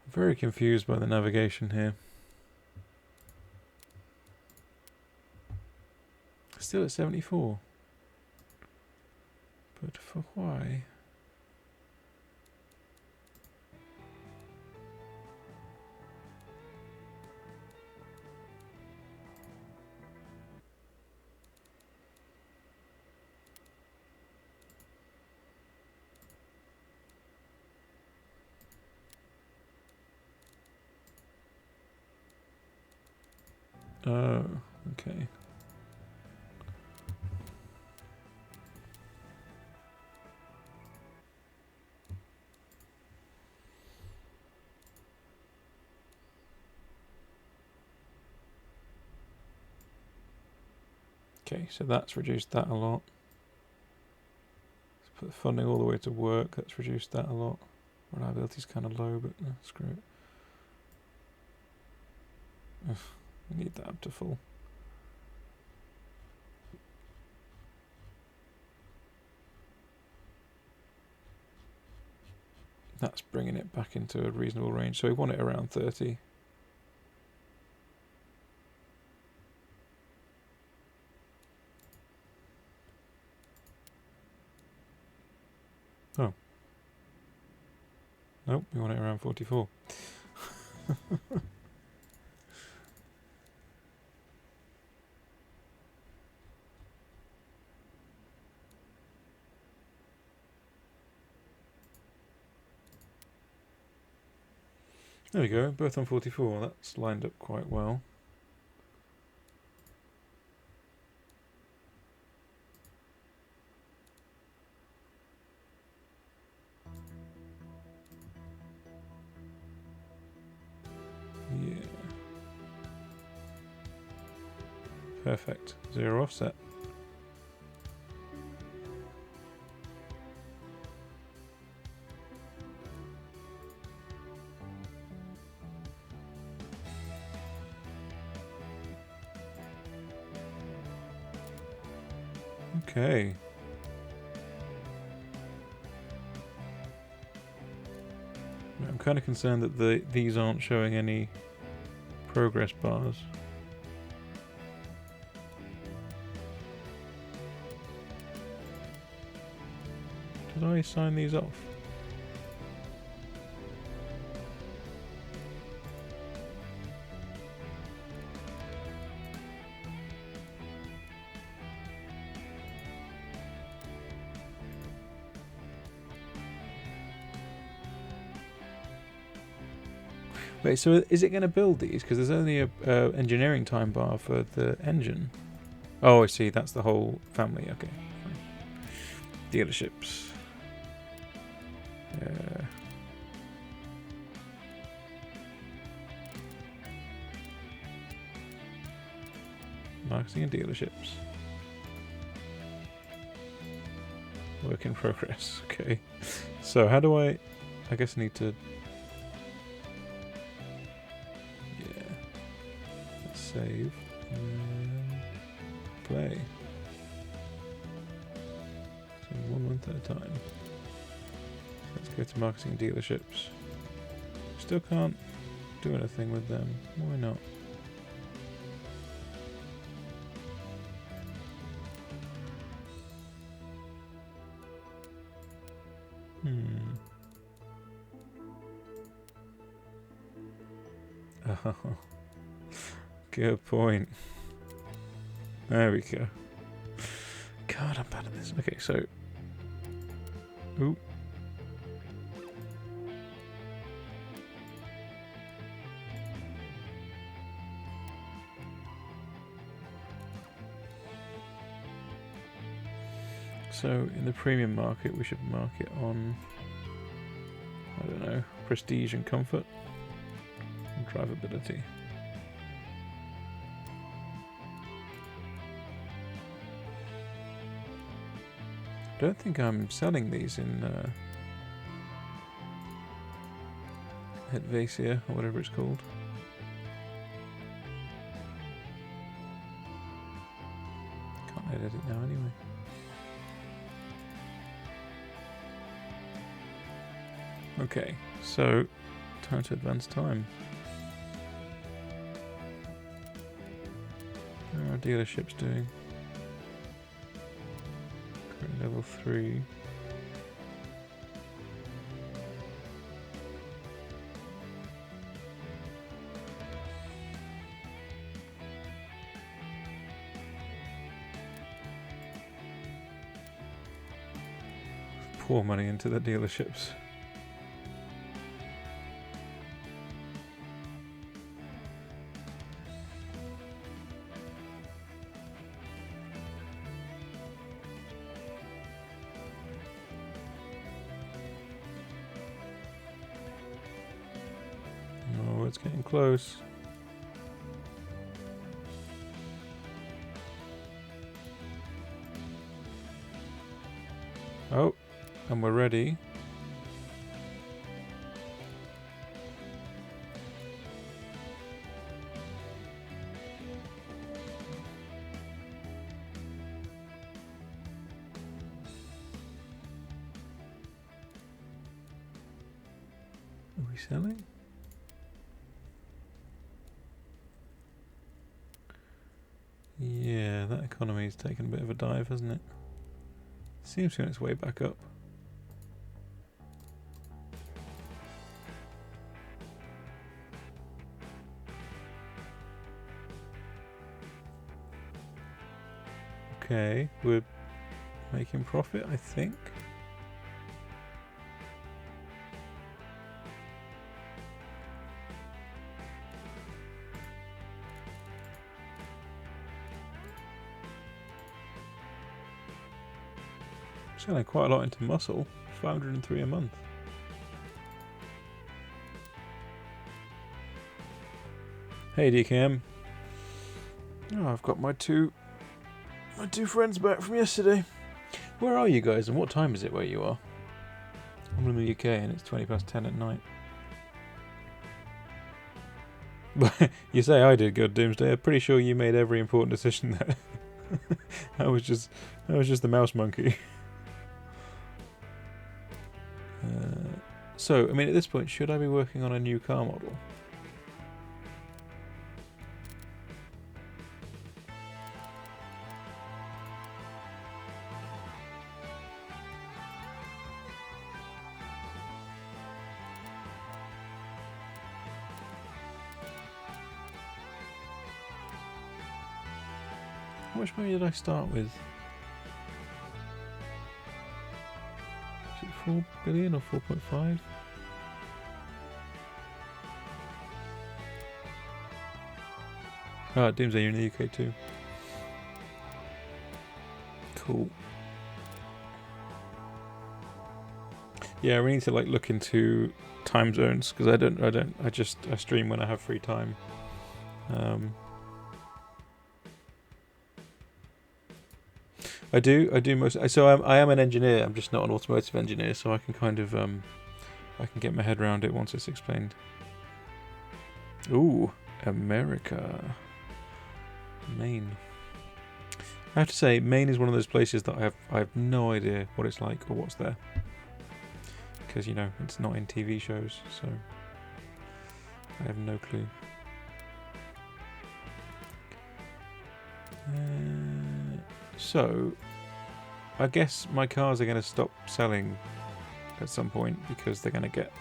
I'm very confused by the navigation here. Still at 74. But for why? Oh, okay. Okay, so that's reduced that a lot. Let's put the funding all the way to work. That's reduced that a lot. Reliability's kind of low, but screw it. Ugh, we need that up to full. That's bringing it back into a reasonable range. So we want it around 30. Oh. Nope, we want it around 44. There we go, both on 44. That's lined up quite well. Yeah. Perfect. Zero offset. Okay. I'm kind of concerned that these aren't showing any progress bars. Did I sign these off? Wait, so is it going to build these? Because there's only a engineering time bar for the engine. Oh, I see. That's the whole family. Okay. Fine. Dealerships. Marketing and dealerships. Work in progress. Okay. So how do I guess I need to... Yeah. Let's save. And play. So 1 month at a time. Let's go to marketing and dealerships. Still can't do anything with them. Why not? Oh. Good point. There we go. God, I'm bad at this. Okay, so... Ooh. So, in the premium market, we should mark it on, I don't know, prestige and comfort, and drivability. I don't think I'm selling these in Helvetia, or whatever it's called. Can't edit it now anyway. Okay, so time to advance time. How are our dealerships doing? Current level 3. Pour money into the dealerships. It's getting close. Oh, and we're ready. Are we selling? Yeah, that economy's taken a bit of a dive, hasn't it? Seems to be on its way back up. Okay, we're making profit, I think. Selling quite a lot into muscle, 503 a month. Hey DKM. Oh, I've got my two friends back from yesterday. Where are you guys and what time is it where you are? I'm in the UK and it's 20 past 10 at night. But you say I did good, Doomsday. I'm pretty sure you made every important decision there. I was just the mouse monkey. So, I mean, at this point, should I be working on a new car model? How much money did I start with? Is it 4 billion or 4.5? Ah, Doomsday, you're in the UK too. Cool. Yeah, we need to like look into time zones because I stream when I have free time. I do most. So I am an engineer. I'm just not an automotive engineer, so I can kind of I can get my head around it once it's explained. Ooh, America, Maine. I have to say, Maine is one of those places that I have no idea what it's like or what's there, because you know it's not in TV shows, so I have no clue. So, I guess my cars are going to stop selling at some point because they're going to get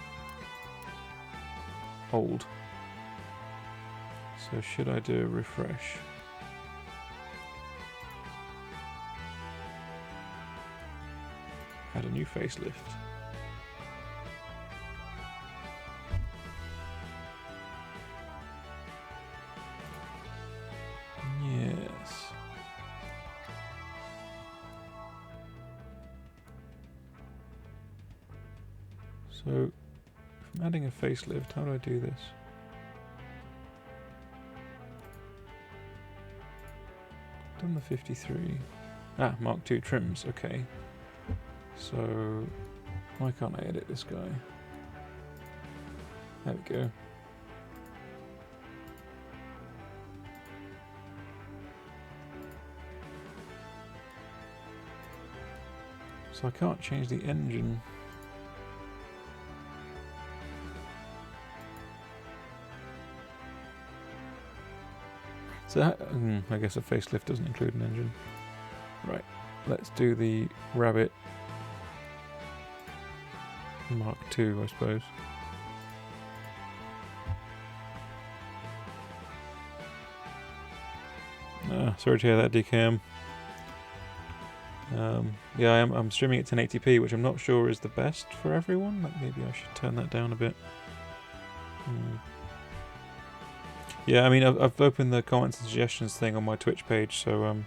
old. So should I do a refresh? Add a new facelift. Yes. So, if I'm adding a facelift, how do I do this? Done the 53. Ah, Mark II trims, okay. So, why can't I edit this guy? There we go. So I can't change the engine. So that, I guess a facelift doesn't include an engine. Right, let's do the Rabbit Mark II, I suppose. Sorry to hear that, DKM. Yeah, I'm streaming at 1080p, which I'm not sure is the best for everyone. Like maybe I should turn that down a bit. Yeah, I mean, I've opened the comments and suggestions thing on my Twitch page, so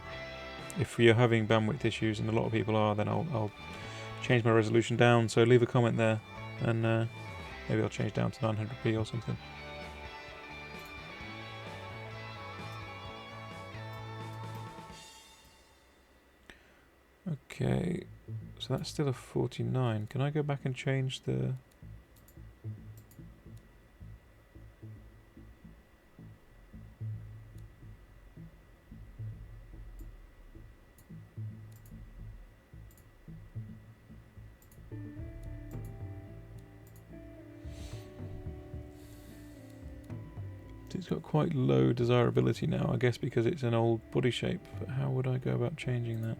if you're having bandwidth issues, and a lot of people are, then I'll change my resolution down. So leave a comment there, and maybe I'll change down to 900p or something. Okay, so that's still a 49. Can I go back and change the... It's got quite low desirability now, I guess because it's an old body shape, but how would I go about changing that?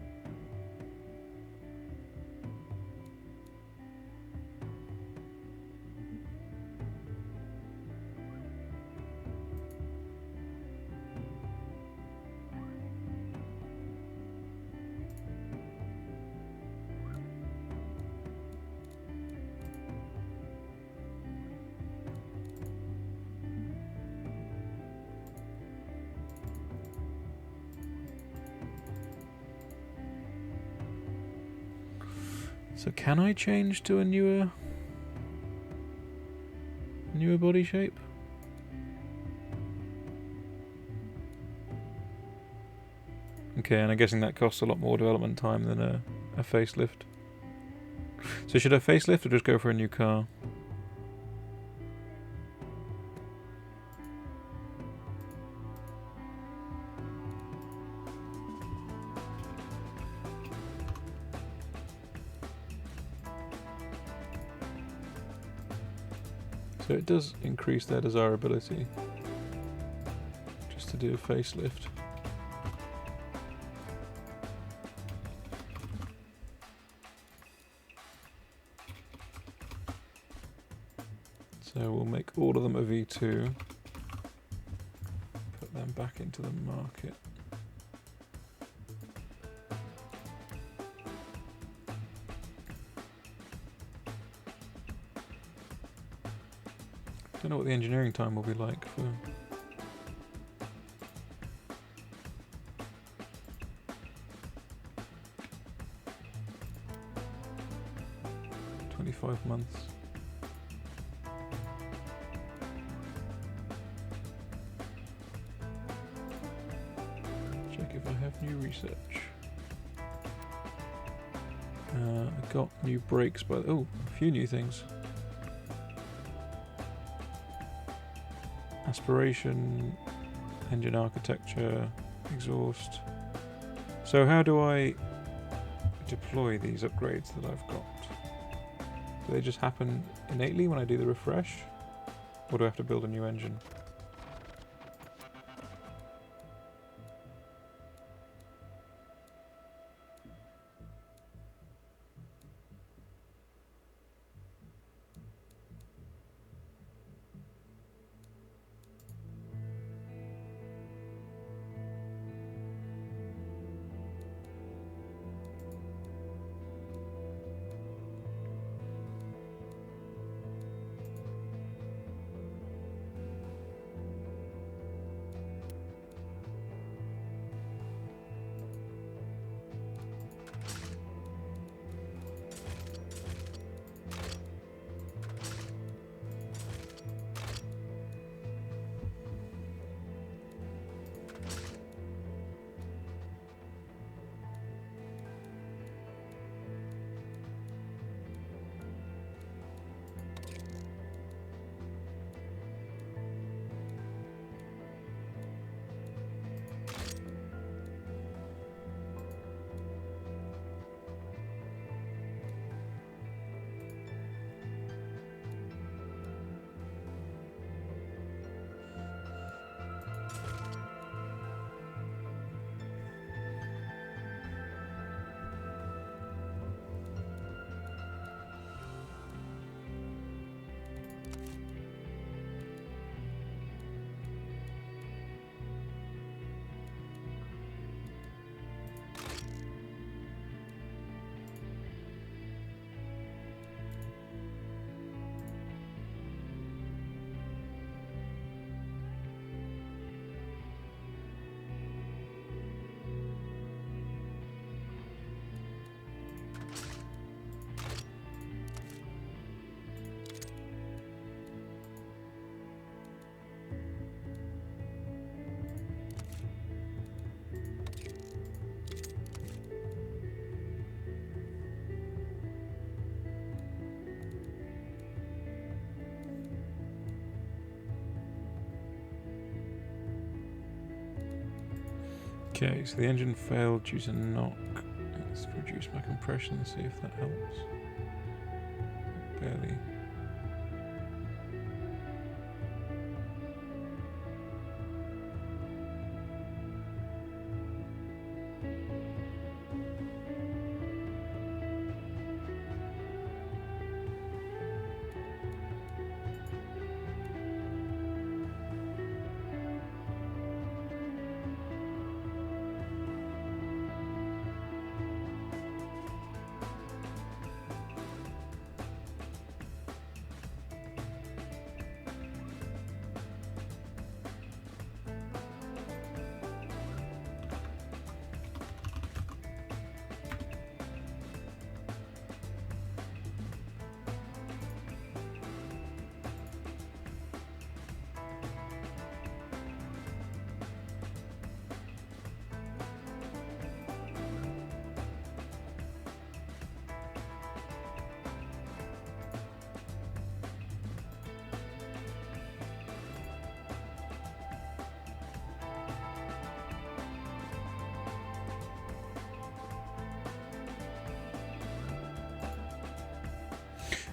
So can I change to a newer body shape? Okay, and I'm guessing that costs a lot more development time than a facelift. So should I facelift or just go for a new car? So it does increase their desirability just to do a facelift. So we'll make all of them a V2, put them back into the market. Don't know what the engineering time will be like for... ...25 months. Check if I have new research. I got new brakes, but oh, a few new things. Aspiration, engine architecture, exhaust. So how do I deploy these upgrades that I've got? Do they just happen innately when I do the refresh? Or do I have to build a new engine? Okay, so the engine failed due to knock. Let's reduce my compression and see if that helps. Barely.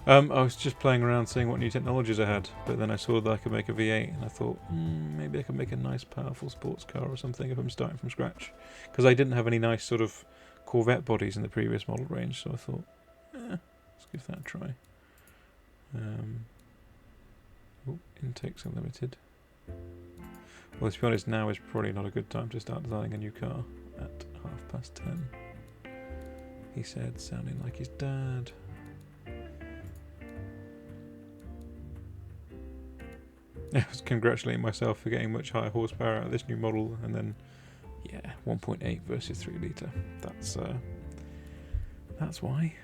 I was just playing around seeing what new technologies I had, but then I saw that I could make a V8 and I thought, maybe I could make a nice powerful sports car or something if I'm starting from scratch. Because I didn't have any nice sort of Corvette bodies in the previous model range, so I thought, let's give that a try. Intakes unlimited. Well, to be honest, now is probably not a good time to start designing a new car at 10:30. He said, sounding like his dad. I was congratulating myself for getting much higher horsepower out of this new model, and then, yeah, 1.8 versus 3 litre. That's why.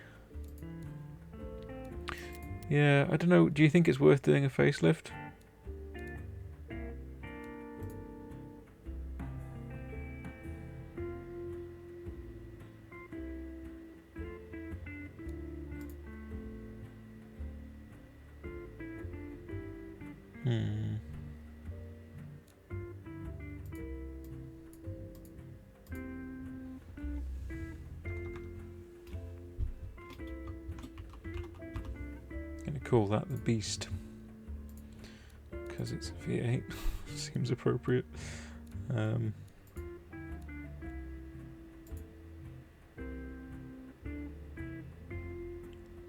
Yeah, I don't know. Do you think it's worth doing a facelift? Gonna call that the Beast because it's a V8. Seems appropriate.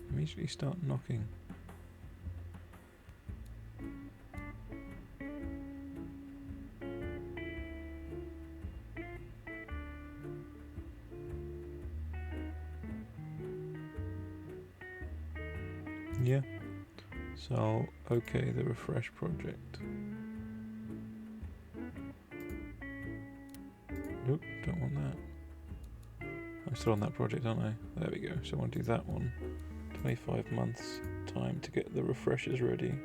Immediately start knocking. Yeah. So I'll okay the refresh project. Nope, don't want that. I'm still on that project, aren't I? There we go. So I want to do that one. 25 months time to get the refreshers ready.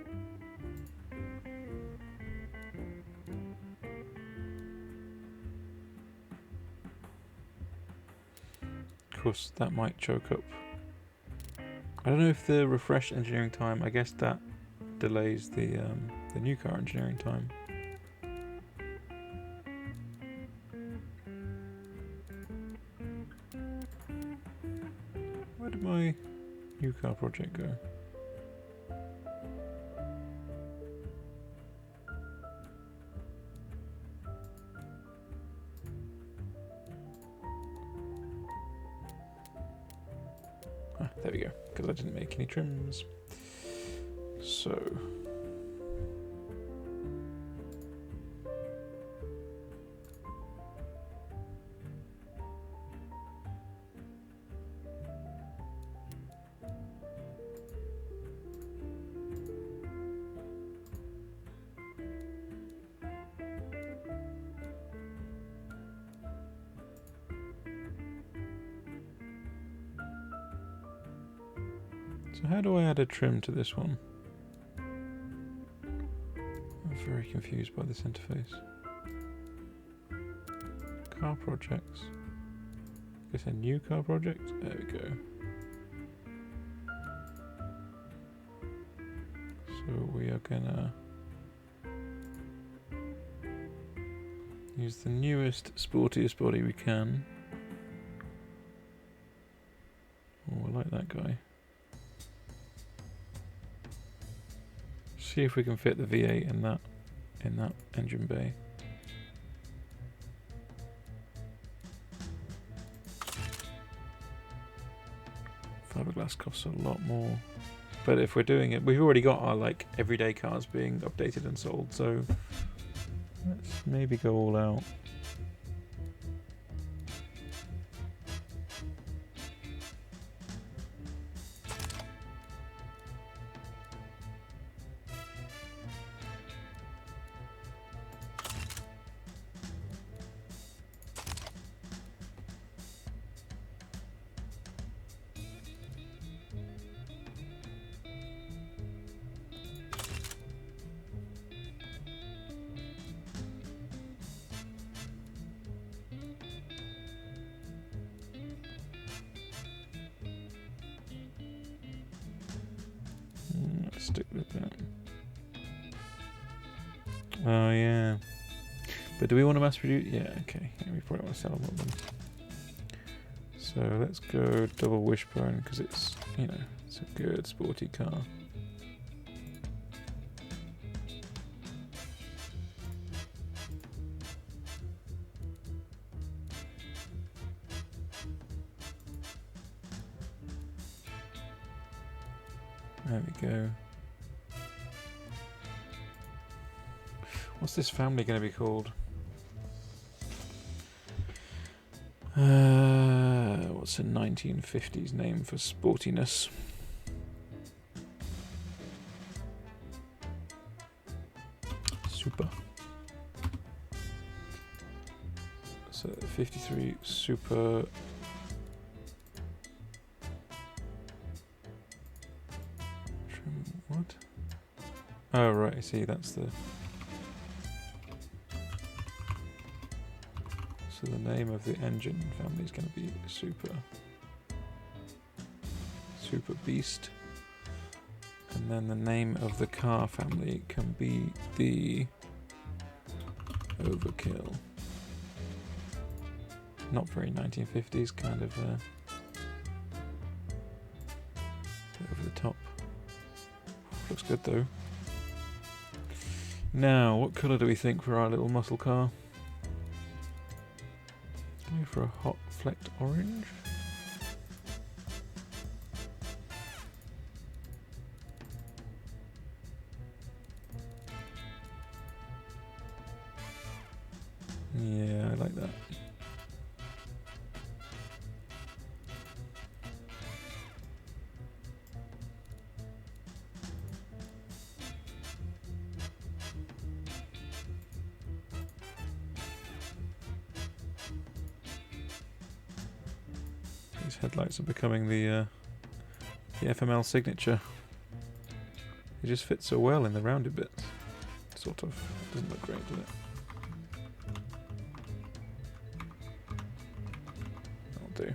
Of course, that might choke up. I don't know if the refresh engineering time, I guess that delays the new car engineering time. Where did my new car project go? Ah, there we go, because I didn't make any trims. So how do I add a trim to this one? I'm very confused by this interface. Car projects. I guess a new car project? There we go. So we are gonna... Use the newest, sportiest body we can. Oh, I like that guy. See if we can fit the V8 in that engine bay. Fiberglass costs a lot more. But if we're doing it, we've already got our like everyday cars being updated and sold, so let's maybe go all out. Let's stick with that. Oh yeah. But do we want to mass produce? Yeah, okay. Yeah, we probably want to sell them all then. So let's go double wishbone because it's, you know, it's a good sporty car. There we go. What's this family going to be called? What's a 1950s name for sportiness? Super. So 53 Super. What? Oh right, I see. That's the. So the name of the engine family is going to be Super Beast, and then the name of the car family can be the Overkill. Not very 1950s, kind of over the top. Looks good though. Now, what colour do we think for our little muscle car? Go for a hot flecked orange. Yeah, I like that. These headlights are becoming the FML signature. They just fit so well in the rounded bits. Sort of. Doesn't look great, does it? That'll do.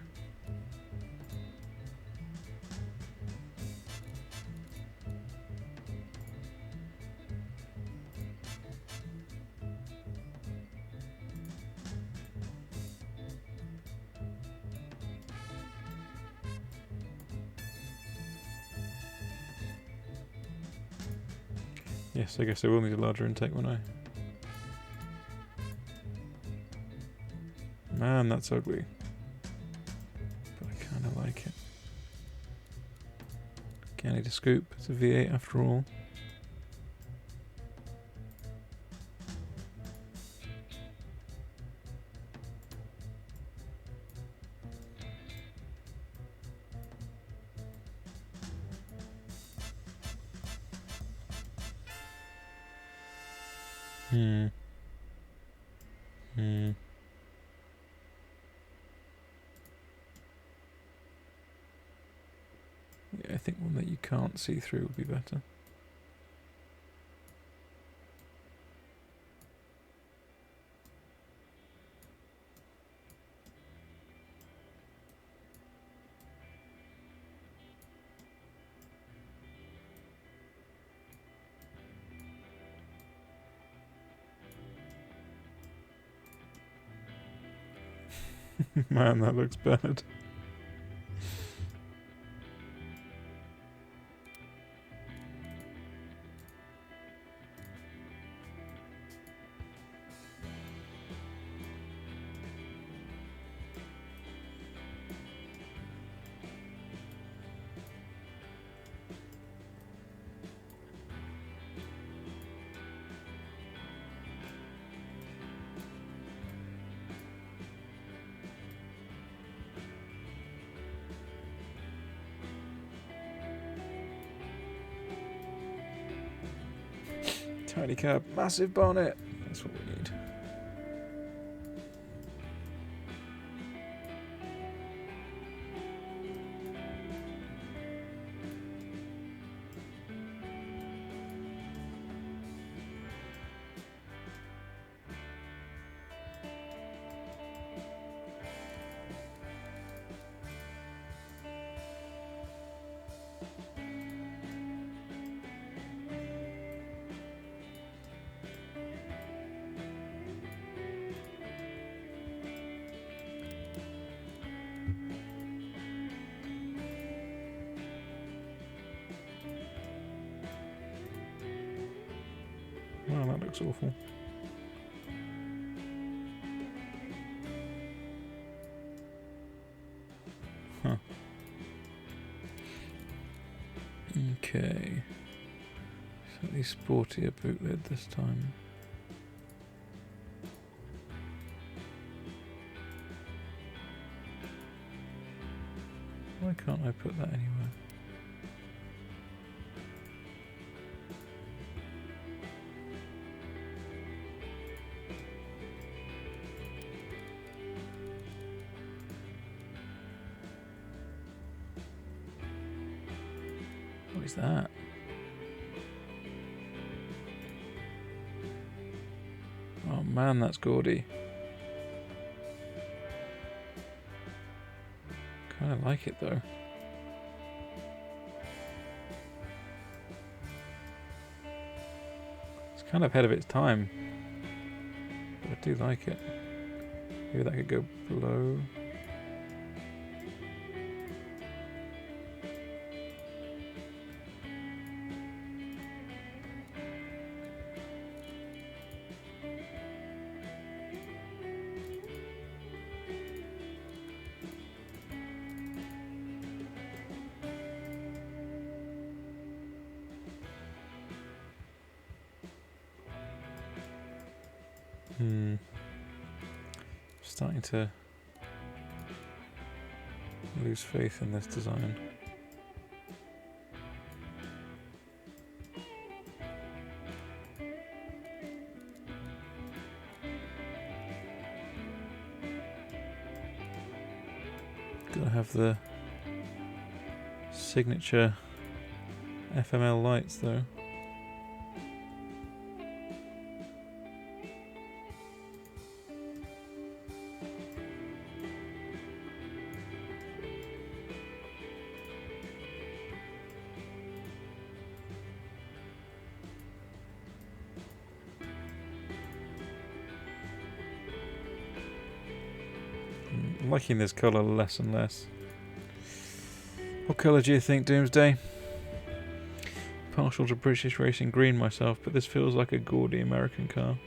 Yes, I guess I will need a larger intake, won't I? Man, that's ugly. But I kind of like it. Can't need a scoop. It's a V8 after all. Yeah, I think one that you can't see through would be better. Man, that looks bad. Tiny cab, massive bonnet. That's what we need. Wow, that looks awful. Huh. Okay. Slightly sportier bootlet this time. Why can't I put that anywhere? What is that? Oh man, that's gaudy. Kinda like it though. It's kind of ahead of its time. But I do like it. Maybe that could go below. Starting to lose faith in this design. Gotta have the signature FML lights though. I'm liking this colour less and less. What colour do you think, Doomsday? Partial to British Racing Green myself, but this feels like a gaudy American car.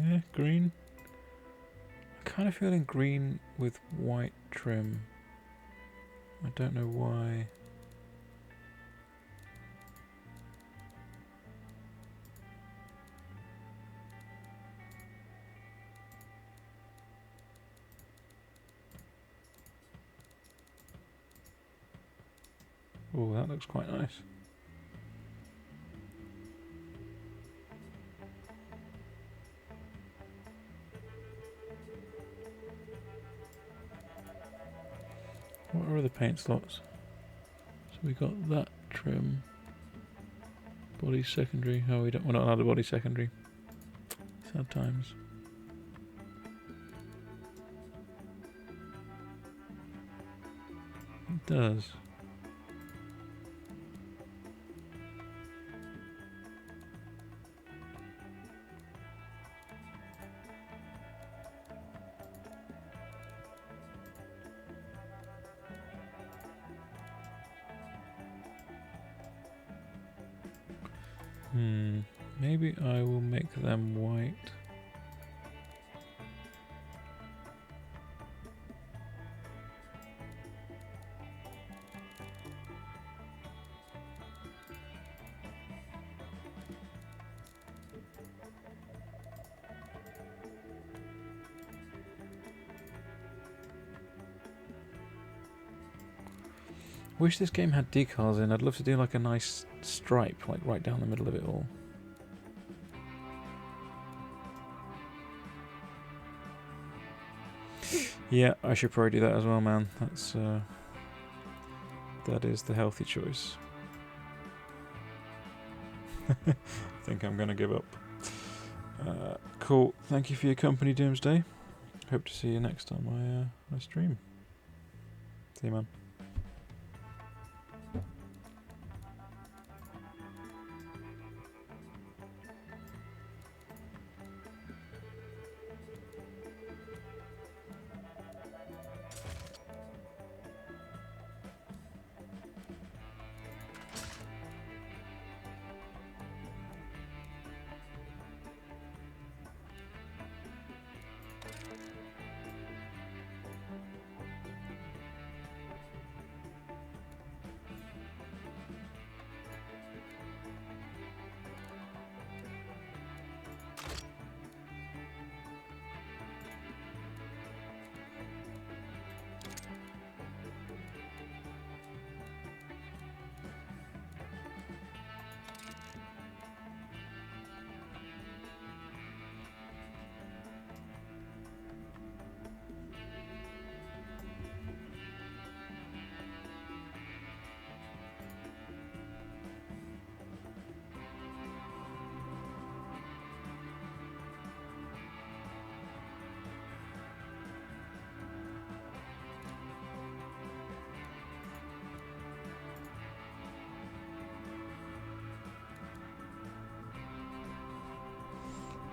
Yeah, green. I kind of feeling green with white trim. I don't know why. Oh, that looks quite nice. What are the paint slots? So we got that trim. Body secondary. Oh, we're not allowed a body secondary. Sad times. It does. Maybe I will make them white. Wish this game had decals in. I'd love to do like a nice stripe, like right down the middle of it all. Yeah, I should probably do that as well, man. That is the healthy choice. I think I'm gonna give up. Cool. Thank you for your company, Doomsday. Hope to see you next time I stream. See you, man.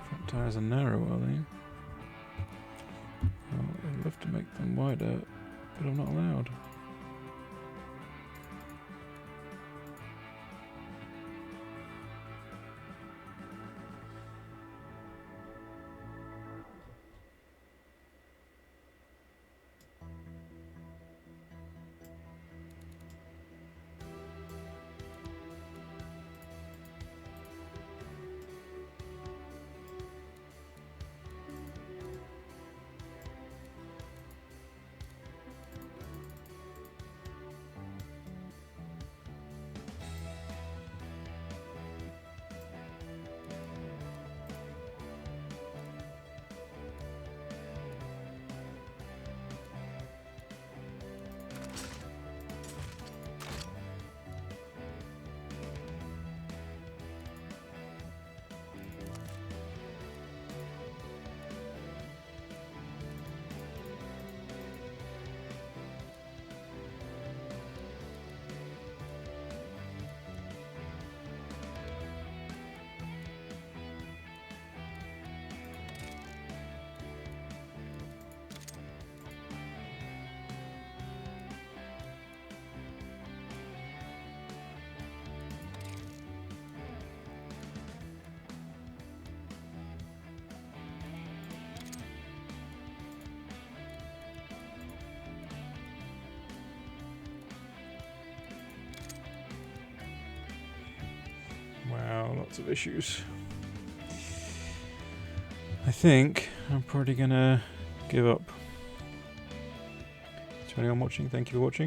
Front tyres are narrow, are they? Well, I'd love to make them wider, but I'm not allowed. lots of issues. I think I'm probably gonna give up. To anyone watching, thank you for watching.